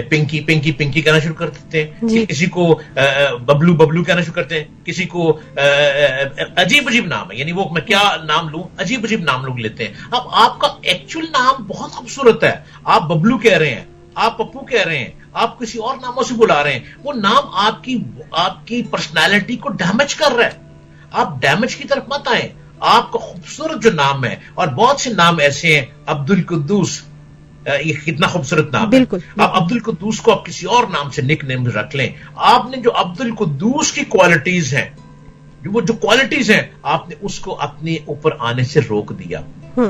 پنکی پنکی پنکی کہنا شروع کر دیتے ہیں, کسی کو ببلو ببلو کہنا شروع کرتے ہیں, کسی کو عجیب عجیب نام ہے, یعنی وہ میں کیا نام لوں, عجیب عجیب نام لوگ لیتے ہیں. اب آپ کا ایکچوئل نام بہت خوبصورت ہے, آپ ببلو کہہ رہے ہیں, آپ پپو کہہ رہے ہیں, آپ کسی اور ناموں سے بلا رہے ہیں, وہ نام آپ کی پرسنالٹی کو ڈیمیج کر رہا ہے. آپ ڈیمیج کی طرف مت آئیں. آپ کا خوبصورت جو نام ہے, اور بہت سے نام ایسے ہیں, عبد القدوس, یہ کتنا خوبصورت نام ہے. آپ عبد القدوس کو آپ کسی اور نام سے نک نیم رکھ لیں. آپ نے جو عبد القدوس کی کوالٹیز ہیں, جو کوالٹیز ہیں, آپ نے اس کو اپنے اوپر آنے سے روک دیا,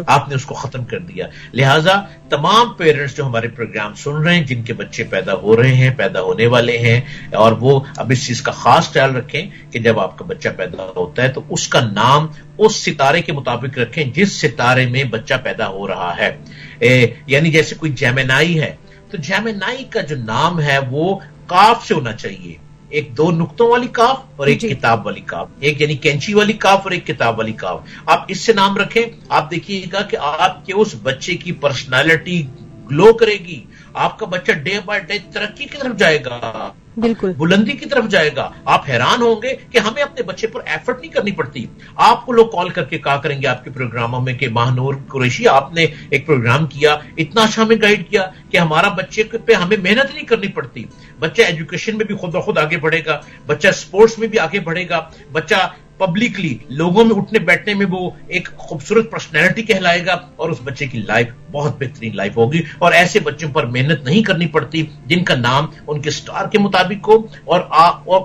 آپ نے اس کو ختم کر دیا. لہٰذا تمام پیرنٹس جو ہمارے پروگرام سن رہے ہیں, جن کے بچے پیدا ہو رہے ہیں, پیدا ہونے والے ہیں, اور وہ اب اس چیز کا خاص خیال رکھیں کہ جب آپ کا بچہ پیدا ہوتا ہے تو اس کا نام اس ستارے کے مطابق رکھیں جس ستارے میں بچہ پیدا ہو رہا ہے. یعنی جیسے کوئی جیمنائی ہے, تو جیمنائی کا جو نام ہے وہ کاف سے ہونا چاہیے, ایک دو نقطوں والی کاف اور ایک کتاب والی کاف, ایک یعنی کینچی والی کاف اور ایک کتاب والی کاف. آپ اس سے نام رکھیں, آپ دیکھیے گا کہ آپ کے اس بچے کی پرسنالٹی گلو کرے گی. آپ کا بچہ ڈے بائی ڈے ترقی کی طرف جائے گا, بالکل بلندی کی طرف جائے گا. آپ حیران ہوں گے کہ ہمیں اپنے بچے پر ایفرٹ نہیں کرنی پڑتی. آپ کو لوگ کال کر کے کہا کریں گے آپ کے پروگراموں میں کہ ماہنور قریشی آپ نے ایک پروگرام کیا, اتنا اچھا ہمیں گائیڈ کیا کہ ہمارا بچے پہ ہمیں محنت نہیں کرنی پڑتی. بچہ ایجوکیشن میں بھی خود بخود آگے بڑھے گا, بچہ اسپورٹس میں بھی آگے بڑھے گا, بچہ پبلکلی لوگوں میں اٹھنے بیٹھنے میں وہ ایک خوبصورت پرسنالٹی کہلائے گا, اور اس بچے کی لائف بہت بہترین لائف ہوگی. اور ایسے بچوں پر محنت نہیں کرنی پڑتی جن کا نام ان کے سٹار کے مطابق ہو, اور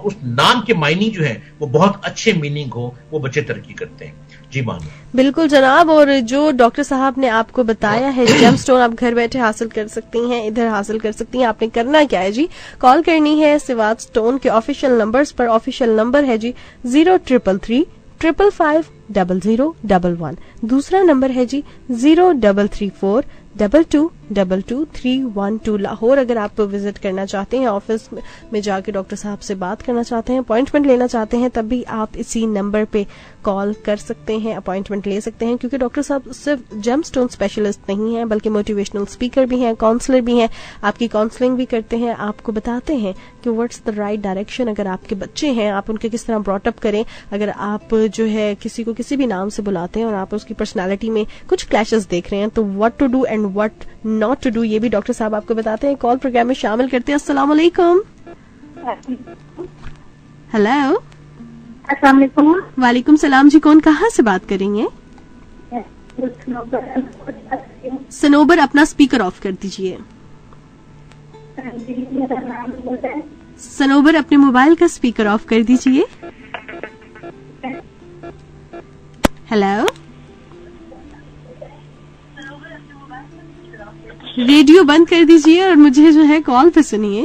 اس نام کے معنی جو ہیں وہ بہت اچھے میننگ ہو, وہ بچے ترقی کرتے ہیں. جی مانو. بالکل جناب, اور جو ڈاکٹر صاحب نے آپ کو بتایا ہے جیم سٹون آپ گھر بیٹھے حاصل کر سکتی ہیں, ادھر حاصل کر سکتی ہیں. آپ نے کرنا کیا ہے جی, کال کرنی ہے سوات سٹون کے آفیشیل نمبرز پر. آفیشیل نمبر ہے جی 0333 555 0011. دوسرا نمبر ہے جی 0334 22222312. لاہور اگر آپ وزٹ کرنا چاہتے ہیں, آفس میں جا کے ڈاکٹر صاحب سے بات کرنا چاہتے ہیں, اپوائنٹمنٹ لینا چاہتے ہیں, تب بھی آپ اسی نمبر پہ کال کر سکتے ہیں, اپوائنٹمنٹ لے سکتے ہیں. کیونکہ ڈاکٹر صاحب صرف جیم سٹون اسپیشلسٹ نہیں ہیں بلکہ موٹیویشنل اسپیکر بھی ہیں, کاؤنسلر بھی ہیں, آپ کی کاؤنسلنگ بھی کرتے ہیں, آپ کو بتاتے ہیں کہ واٹس دا رائٹ ڈائریکشن. اگر آپ کے بچے ہیں آپ ان کے کس طرح براٹ اپ کریں. اگر آپ جو ہے کسی کو کسی بھی نام سے بلاتے ہیں اور آپ اس کی پرسنالٹی میں کچھ کلیشز دیکھ رہے ہیں, تو what to do and what not to do, یہ بھی ڈاکٹر صاحب آپ کو بتاتے ہیں. کال پروگرام میں شامل کرتے ہیں. السلام علیکم. ہیلو. السلام علیکم. وعلیکم السلام جی, کون کہاں سے بات کر رہی ہیں؟ سنوبر اپنا اسپیکر آف کر دیجیے. سنوبر اپنے موبائل کا اسپیکر آف کر دیجیے. ہیلو. ریڈیو بند کر دیجیے اور مجھے جو ہے کال پہ سنیے.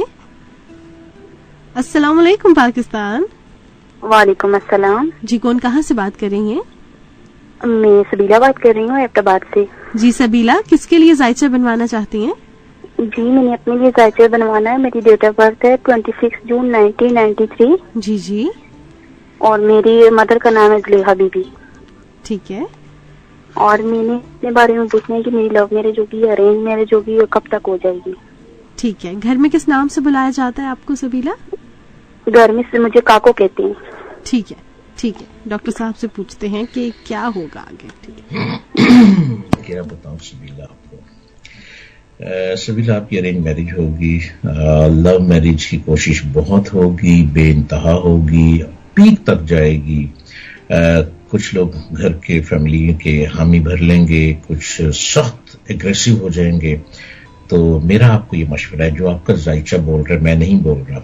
السلام علیکم پاکستان. وعلیکم السلام. جی, کون کہاں سے بات کر رہی ہیں؟ میں سبیلا بات کر رہی ہوں ایبٹ آباد سے. جی سبیلا, کس کے لیے ذائچہ بنوانا چاہتی ہیں؟ جی میں نے اپنے لیے ذائچہ بنوانا ہے. میری ڈیٹ آف برتھ ہے 26 جون 1993. جی جی. اور میری مدر کا نام ہے زلیحا بی بی. ٹھیک ہے. اور میں نے اپنے بارے میں پوچھنا ہے کہ میری لو میرج ہوگی, ارینج میرج ہوگی, اور کب تک ہو جائے گی؟ ٹھیک ہے. گھر میں کس نام سے بلایا جاتا ہے آپ کو سبیلا؟ گھر میں سے مجھے کاکو کہتے ہیں. ٹھیک ہے ٹھیک ہے, ڈاکٹر صاحب سے پوچھتے ہیں کہ کیا ہوگا آگے. ٹھیک ہے. کیا بتاؤں سبیلا آپ کو, سبیلا آپ کی ارینج میرج ہوگی، لو میرج کی کوشش بہت ہوگی، بے انتہا ہوگی، پیک تک جائے گی. کچھ لوگ گھر کے فیملی کے حامی بھر لیں گے، کچھ سخت اگریسو ہو جائیں گے. تو میرا آپ کو یہ مشورہ ہے، جو آپ کا ذائچہ بول رہا ہے، میں نہیں بول رہا.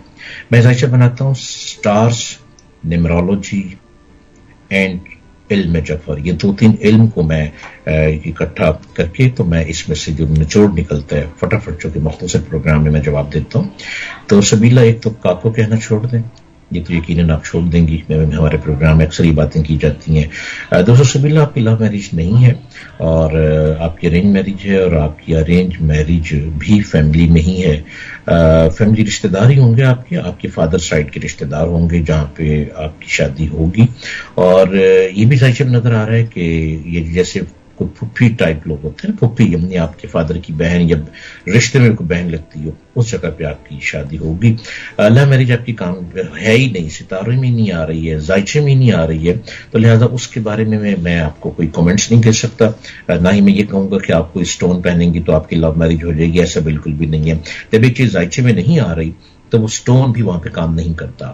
میں ذائچہ بناتا ہوں سٹارز، نیمرولوجی اینڈ علم جعفر. یہ 2-3 علم کو میں اکٹھا کر کے تو میں اس میں سے جو نچوڑ نکلتا ہے فٹافٹ، چونکہ مختصر پروگرام میں جواب دیتا ہوں. تو سبیلا، ایک تو کاکو کہنا چھوڑ دیں، یہ تو یقیناً آپ چھوڑ دیں گی، ہمارے پروگرام میں اکثر یہ باتیں کی جاتی ہیں. دوستو، سبیلا آپ کی لو میرج نہیں ہے اور آپ کی ارینج میرج ہے، اور آپ کی ارینج میرج بھی فیملی میں ہی ہے. فیملی رشتہ دار ہی ہوں گے آپ کے فادر سائڈ کے رشتہ دار ہوں گے جہاں پہ آپ کی شادی ہوگی. اور یہ بھی ظاہر نظر آ رہا ہے کہ یہ جیسے کوئی پھپھی ٹائپ لوگ ہوتے ہیں، پھپھی یعنی آپ کے فادر کی بہن یا رشتے میں کوئی بہن لگتی ہو، اس جگہ پہ آپ کی شادی ہوگی. لو میرج آپ کی کام ہے ہی نہیں، ستاروں میں نہیں آ رہی ہے، ذائچے میں نہیں آ رہی ہے. تو لہٰذا اس کے بارے میں میں آپ کو کوئی کامنٹس نہیں کر سکتا. نہ ہی میں یہ کہوں گا کہ آپ کوئی اسٹون پہنیں گی تو آپ کی لو میرج ہو جائے گی، ایسا بالکل بھی نہیں ہے. جب ایک چیز ذائچے میں نہیں آ رہی تو وہ سٹون بھی وہاں پہ کام نہیں کرتا.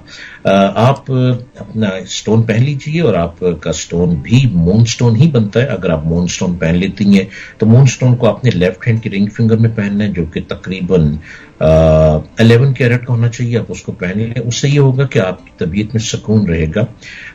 آپ اپنا سٹون پہن لیجئے، اور آپ کا سٹون بھی مون سٹون ہی بنتا ہے. اگر آپ مون سٹون پہن لیتی ہیں تو مون سٹون کو آپ نے لیفٹ ہینڈ کی رنگ فنگر میں پہننا ہے، جو کہ تقریباً 11 کیرٹ کا ہونا چاہیے. آپ اس کو پہن لیں. اس سے یہ ہوگا کہ آپ کی طبیعت میں سکون رہے گا،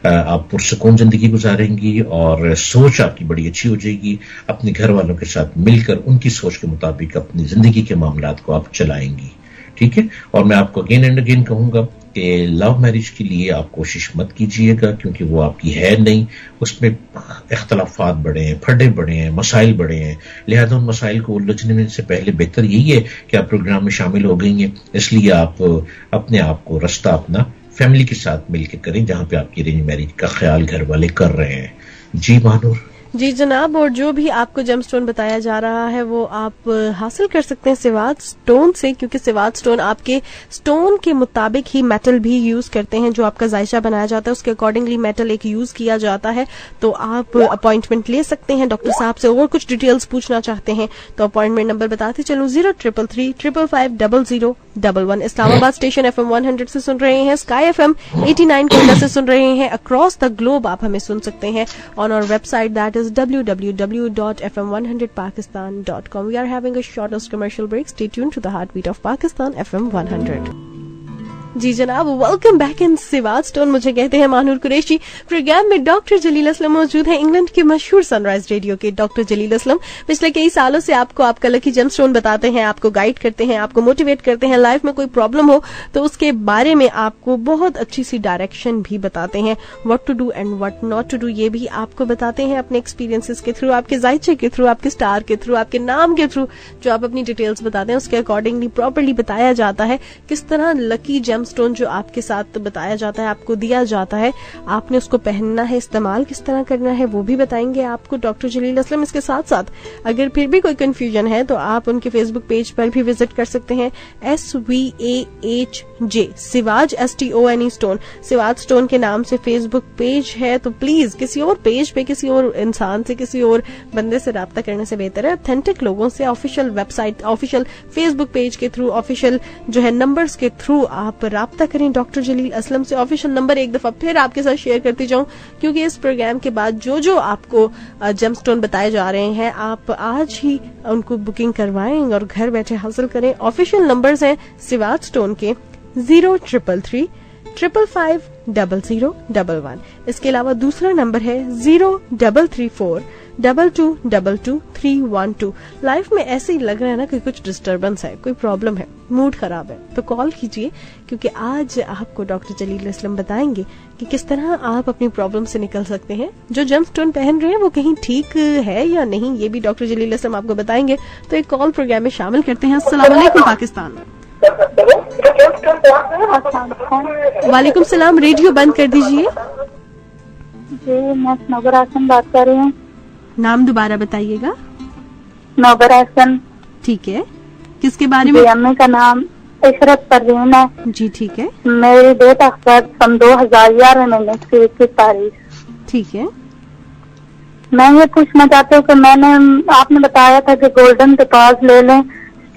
آپ پرسکون زندگی گزاریں گی، اور سوچ آپ کی بڑی اچھی ہو جائے گی. اپنے گھر والوں کے ساتھ مل کر ان کی سوچ کے مطابق اپنی زندگی کے معاملات کو آپ چلائیں گی. ٹھیک ہے. اور میں آپ کو اگین اینڈ اگین کہوں گا کہ لو میرج کے لیے آپ کوشش مت کیجئے گا، کیونکہ وہ آپ کی ہے نہیں. اس میں اختلافات بڑے ہیں، پھڈے بڑے ہیں، مسائل بڑے ہیں. لہذا ان مسائل کو الجھنے سے پہلے بہتر یہی ہے کہ آپ پروگرام میں شامل ہو گئی ہیں. اس لیے آپ اپنے آپ کو رستہ اپنا فیملی کے ساتھ مل کے کریں، جہاں پہ آپ کی ارینج میرج کا خیال گھر والے کر رہے ہیں. جی مانور. جی جناب، اور جو بھی آپ کو جیم سٹون بتایا جا رہا ہے وہ آپ حاصل کر سکتے ہیں سوات سٹون سے، کیونکہ سوات سٹون آپ کے سٹون کے مطابق ہی میٹل بھی یوز کرتے ہیں. جو آپ کا ذائچہ بنایا جاتا ہے اس کے اکارڈنگلی میٹل ایک یوز کیا جاتا ہے. تو آپ اپوائنٹمنٹ لے سکتے ہیں ڈاکٹر صاحب سے، اور کچھ ڈیٹیلز پوچھنا چاہتے ہیں تو اپوائنٹمنٹ نمبر بتاتے چلوں 0333 555 0011. اسلام آباد اسٹیشن FM 100 سے سن رہے ہیں، اسکائی FM 89 کوئٹہ سے سن رہے ہیں. اکراس دا گلوب آپ ہمیں سن سکتے ہیں on our website that is www.fm100pakistan.com. We are having a shortest commercial break. Stay tuned to the heartbeat of Pakistan, FM 100. جی جناب، ویلکم بیک ان سوات سٹون. مجھے کہتے ہیں مانور قریشی. پروگرام میں ڈاکٹر جلیل اسلم موجود ہیں، انگلینڈ کے مشہور سن رائز ریڈیو کے ڈاکٹر جلیل اسلم. پچھلے کئی سالوں سے آپ کو آپ کا لکی جیم سٹون بتاتے ہیں، آپ کو گائیڈ کرتے ہیں، آپ کو موٹیویٹ کرتے ہیں. لائف میں کوئی پرابلم ہو تو اس کے بارے میں آپ کو بہت اچھی سی ڈائریکشن بھی بتاتے ہیں. What to do and what not to do یہ بھی آپ کو بتاتے ہیں اپنے ایکسپیرینسز کے تھرو، آپ کے ذائچے کے تھرو، آپ کے اسٹار کے تھرو، آپ کے نام کے تھرو. جو آپ اپنی ڈیٹیلز بتاتے ہیں اس کے اکارڈنگلی پراپرلی بتایا جاتا ہے کس طرح لکی جیم سٹون جو آپ کے ساتھ بتایا جاتا ہے، آپ کو دیا جاتا ہے، آپ نے اس کو پہننا ہے، استعمال کس طرح کرنا ہے وہ بھی بتائیں گے آپ کو ڈاکٹر جلیل اسلم. اس کے ساتھ ساتھ اگر پھر بھی کوئی کنفیوژن ہے تو آپ ان کے فیس بک پیج پر بھی وزٹ کر سکتے ہیں. SVAHJ سواج STONE سٹون، سواج سٹون کے نام سے فیس بک پیج ہے. تو پلیز کسی اور پیج پہ کسی اور انسان سے، کسی اور بندے سے رابطہ کرنے سے بہتر ہے اتھینٹک لوگوں سے official website, official Facebook page کے تھرو، آفیشیل جو ہے نمبرز کے تھرو آپ رابطہ کریں ڈاکٹر جلیل اسلم سے. آفیشیل نمبر ایک دفعہ پھر آپ کے ساتھ شیئر کرتی جاؤں، کیونکہ اس پروگرام کے بعد جو آپ کو جیم سٹون بتائے جا رہے ہیں آپ آج ہی ان کو بکنگ کروائیں اور گھر بیٹھے حاصل کریں. آفیشیل نمبرز ہیں سوات سٹون کے 0333 555 0011. اس کے علاوہ دوسرا نمبر ہے 0334 2222 312. لائف میں ایسے ہی لگ رہا ہے نا کہ کچھ ڈسٹربنس ہے، کوئی پرابلم ہے، موڈ خراب ہے، تو کال کیجئے، کیونکہ آج آپ کو ڈاکٹر جلیل اسلم بتائیں گے کہ کس طرح آپ اپنی پرابلم سے نکل سکتے ہیں. جو جیم سٹون پہن رہے ہیں وہ کہیں ٹھیک ہے یا نہیں یہ بھی ڈاکٹر جلیل اسلم آپ کو بتائیں گے. تو ایک کال پروگرام میں شامل کرتے ہیں. السلام علیکم پاکستان. وعلیکم السلام. ریڈیو بند کر دیجیے. جی میں نوبر حسن بات کر رہی ہوں. نام دوبارہ بتائیے گا. نوبر حسن. ٹھیک ہے، کس کے بارے میں؟ امی کا نام عشرت پروین ہے. جی ٹھیک ہے. میری ڈیٹ آف برتھ 2011 میں 21 تاریخ. ٹھیک ہے. میں یہ پوچھنا چاہتی ہوں کہ آپ نے بتایا تھا کہ گولڈن ٹوپاز لے لیں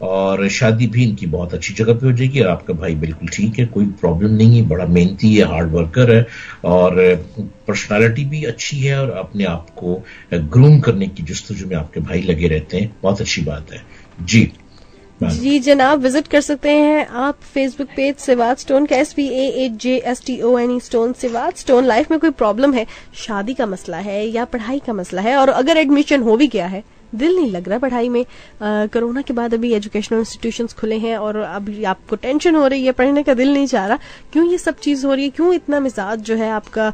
اور شادی بھی ان کی بہت اچھی جگہ پہ ہو جائے گی. اور آپ کا بھائی بالکل ٹھیک ہے, کوئی پرابلم نہیں ہے, بڑا محنتی ہے, ہارڈ ورکر ہے, اور پرسنالٹی بھی اچھی ہے, اور اپنے آپ کو گروم کرنے کی جستجو میں آپ کے بھائی لگے رہتے ہیں. بہت اچھی بات ہے. جی جناب, وزٹ کر سکتے ہیں آپ فیس بک پیج سوات اسٹون کا, SVAHJSTONE stone. Swat stone. Life میں کوئی پرابلم ہے, شادی کا مسئلہ ہے یا پڑھائی کا مسئلہ ہے, اور اگر ایڈمیشن ہو بھی گیا ہے, دل نہیں لگ رہا پڑھائی میں, کرونا کے بعد ابھی ایجوکیشنل انسٹیٹیوشنز کھلے ہیں اور اب آپ کو ٹینشن ہو رہی ہے, پڑھنے کا دل نہیں چاہ رہا, کیوں یہ سب چیز ہو رہی ہے, کیوں اتنا مزاج جو ہے آپ کا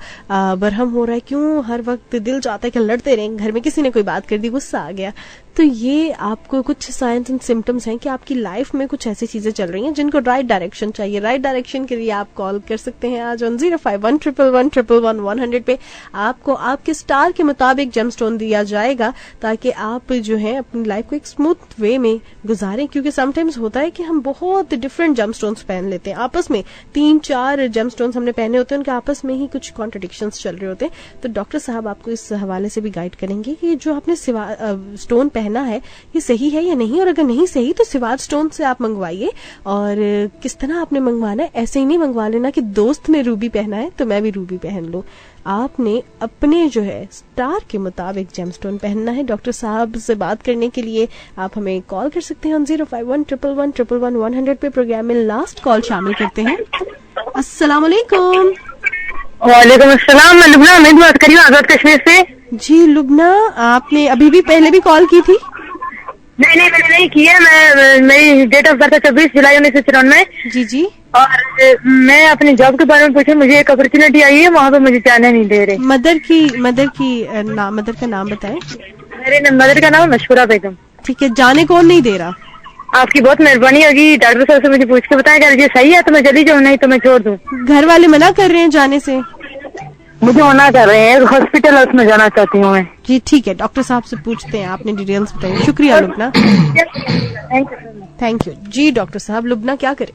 برہم ہو رہا ہے, کیوں ہر وقت دل چاہتا ہے کہ لڑتے رہیں, گھر میں کسی نے کوئی بات کر دی غصہ آ گیا, تو یہ آپ کو کچھ سائنس اینڈ سمٹمس ہیں کہ آپ کی لائف میں کچھ ایسی چیزیں چل رہی ہیں جن کو رائٹ ڈائریکشن چاہیے. رائٹ ڈائریکشن کے لیے آپ کال کر سکتے ہیں آج 05111111100 پہ. آپ کو آپ کے اسٹار کے مطابق جیم اسٹون دیا جائے گا تاکہ آپ جو ہے اپنی لائف کو ایک اسموتھ وے میں گزاریں, کیونکہ سم ٹائمز ہوتا ہے کہ ہم بہت ڈفرینٹ جیم اسٹونس پہن لیتے ہیں آپس میں, 3-4 جیم اسٹونس ہم نے پہنے ہوتے ہیں, ان کے آپس میں ہی کچھ کانٹرڈکشنز چل رہے ہوتے ہیں. تو ڈاکٹر صاحب آپ کو اس حوالے سے بھی گائیڈ کریں گے کہ جو آپ نے اسٹون پہنا ہے یہ صحیح ہے یا نہیں, اور اگر نہیں صحیح تو سوات اسٹون سے آپ منگوائیے. اور کس طرح آپ نے منگوانا ہے, ایسے ہی نہیں منگوا لینا کہ دوست نے روبی پہنا ہے تو میں بھی روبی پہن لوں. آپ نے اپنے جو ہے اسٹار کے مطابق جیم اسٹون پہننا ہے. ڈاکٹر صاحب سے بات کرنے کے لیے آپ ہمیں کال کر سکتے ہیں 05111111100 پہ. پروگرام میں لاسٹ کال شامل کرتے ہیں. السلام علیکم. وعلیکم السلام, میں لبنہ حمید بات کر رہی ہوں آزاد کشمیر سے. جی لبنہ, آپ نے ابھی بھی پہلے بھی کال کی تھی؟ نہیں میں نے نہیں کی ہے, میری ڈیٹ آف برتھ ہے 24 جولائی 1994. جی جی. اور میں اپنی جاب کے بارے میں پوچھا, مجھے ایک اپرچونیٹی آئی ہے, وہاں پہ مجھے جانے نہیں دے رہے. مدر کا نام بتائیں. میرے مدر کا نام مشورہ بیگم. ٹھیک ہے, جانے کون نہیں دے رہا؟ آپ کی بہت مہربانی ہوگی, ڈاکٹر صاحب سے مجھے پوچھ کے بتائیں کہ یہ صحیح ہے تو میں چلی جاؤں, نہیں تو میں چھوڑ دوں. گھر والے منع کر رہے ہیں جانے سے؟ مجھے منع کر رہے ہیں, ہاسپٹل اس میں جانا چاہتی ہوں میں. جی ٹھیک ہے, ڈاکٹر صاحب سے پوچھتے ہیں, آپ نے ڈیٹیلز بتائیے. شکریہ لبنہ, تھینک یو. جی ڈاکٹر صاحب, لبنہ کیا کریں؟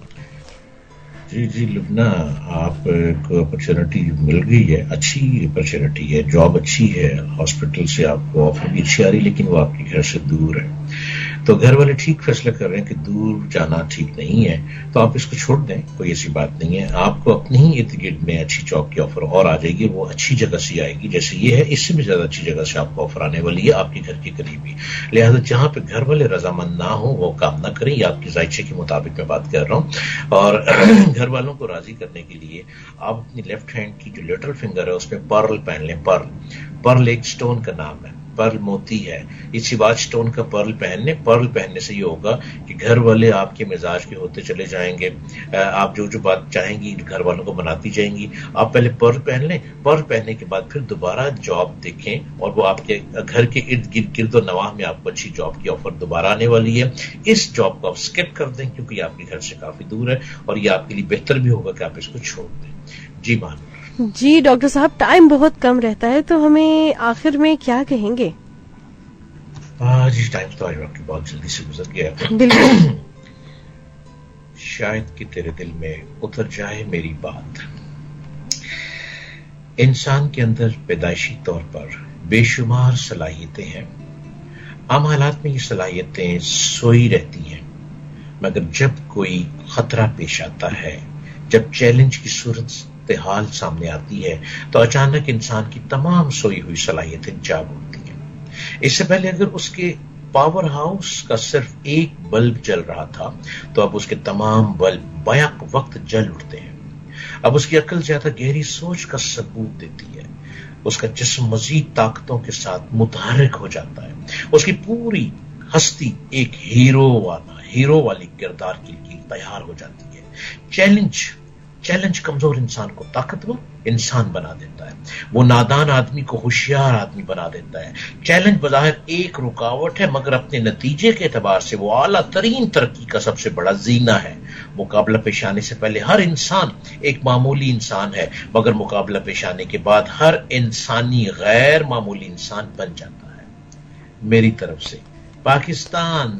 جی لبنہ, آپ کو اپرچونٹی مل گئی ہے, اچھی اپرچونٹی ہے, جاب اچھی ہے, ہاسپٹل سے آپ کو آفر بھی اچھی آ رہی, لیکن وہ آپ کے گھر سے دور ہے. تو گھر والے ٹھیک فیصلہ کر رہے ہیں کہ دور جانا ٹھیک نہیں ہے, تو آپ اس کو چھوڑ دیں, کوئی ایسی بات نہیں ہے. آپ کو اپنے ہی ارد گرد میں اچھی جاب کی آفر اور آ جائے گی, وہ اچھی جگہ سے آئے گی, جیسے یہ ہے اس سے بھی زیادہ اچھی جگہ سے آپ کو آفر آنے والی ہے, آپ کے گھر کے قریب ہی. لہٰذا جہاں پہ گھر والے رضامند نہ ہوں وہ کام نہ کریں, یہ آپ کی ذائقے کے مطابق میں بات کر رہا ہوں. اور گھر والوں کو راضی کرنے کے لیے آپ اپنی لیفٹ ہینڈ کی جو لٹل فنگر ہے اس میں پرل پہن لیں. پرل ایک اسٹون کا نام ہے, پرل موتی ہے. یہ سوات اسٹون کا پرل پہننے سے یہ ہوگا کہ گھر والے آپ کے مزاج کے ہوتے چلے جائیں گے, آپ جو بات چاہیں گی گھر والوں کو بناتی جائیں گی. آپ پہلے پرل پہن لیں, پرل پہننے کے بعد پھر دوبارہ جاب دیکھیں, اور وہ آپ کے گھر کے ارد گرد و نواح میں آپ کو اچھی جاب کی آفر دوبارہ آنے والی ہے. اس جاب کو آپ اسکپ کر دیں کیونکہ یہ آپ کے گھر سے کافی دور ہے, اور یہ آپ کے لیے بہتر بھی ہوگا کہ آپ اس کو چھوڑ دیں. جی مان. جی ڈاکٹر صاحب, ٹائم بہت کم رہتا ہے تو ہمیں آخر میں کیا کہیں گے؟ جی ٹائم تو آج وقت بہت جلدی سے گزر گیا. بالکل. شاید کہ تیرے دل میں اتر جائے میری بات. انسان کے اندر پیدائشی طور پر بے شمار صلاحیتیں ہیں. عام حالات میں یہ صلاحیتیں سوئی رہتی ہیں, مگر جب کوئی خطرہ پیش آتا ہے, جب چیلنج کی صورت حال سامنے آتی ہے, تو اچانک انسان کی تمام سوئی ہوئی صلاحیتیں جاگ اٹھتی ہیں. اس سے پہلے اگر اس کے پاور ہاؤس کا صرف ایک بلب جل رہا تھا تو اب اس کے تمام بلب بیک وقت جل اٹھتے ہیں. اب اس کی عقل زیادہ گہری سوچ کا ثبوت دیتی ہے, اس کا جسم مزید طاقتوں کے ساتھ متحرک ہو جاتا ہے, اس کی پوری ہستی ایک ہیرو والی کردار کے لیے تیار ہو جاتی ہے. چیلنج کمزور انسان کو طاقتور انسان بنا دیتا ہے, وہ نادان آدمی کو ہوشیار آدمی بنا دیتا ہے. چیلنج بظاہر ایک رکاوٹ ہے, مگر اپنے نتیجے کے اعتبار سے وہ اعلیٰ ترین ترقی کا سب سے بڑا زینہ ہے. مقابلہ پیش آنے سے پہلے ہر انسان ایک معمولی انسان ہے, مگر مقابلہ پیش آنے کے بعد ہر انسانی غیر معمولی انسان بن جاتا ہے. میری طرف سے Pakistan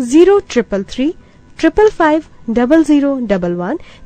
0333 555 0011।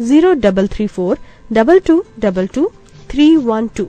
0334 2222 312।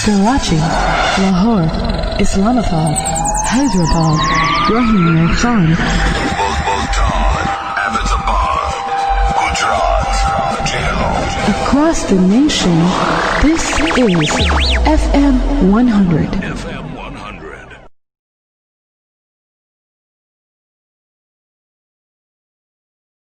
Karachi, Lahore, Islamabad, Hyderabad, Rahim Khan, Multan, Ahmedabad, Gujarat, Jhelum. Across the nation, this is FM 100. FM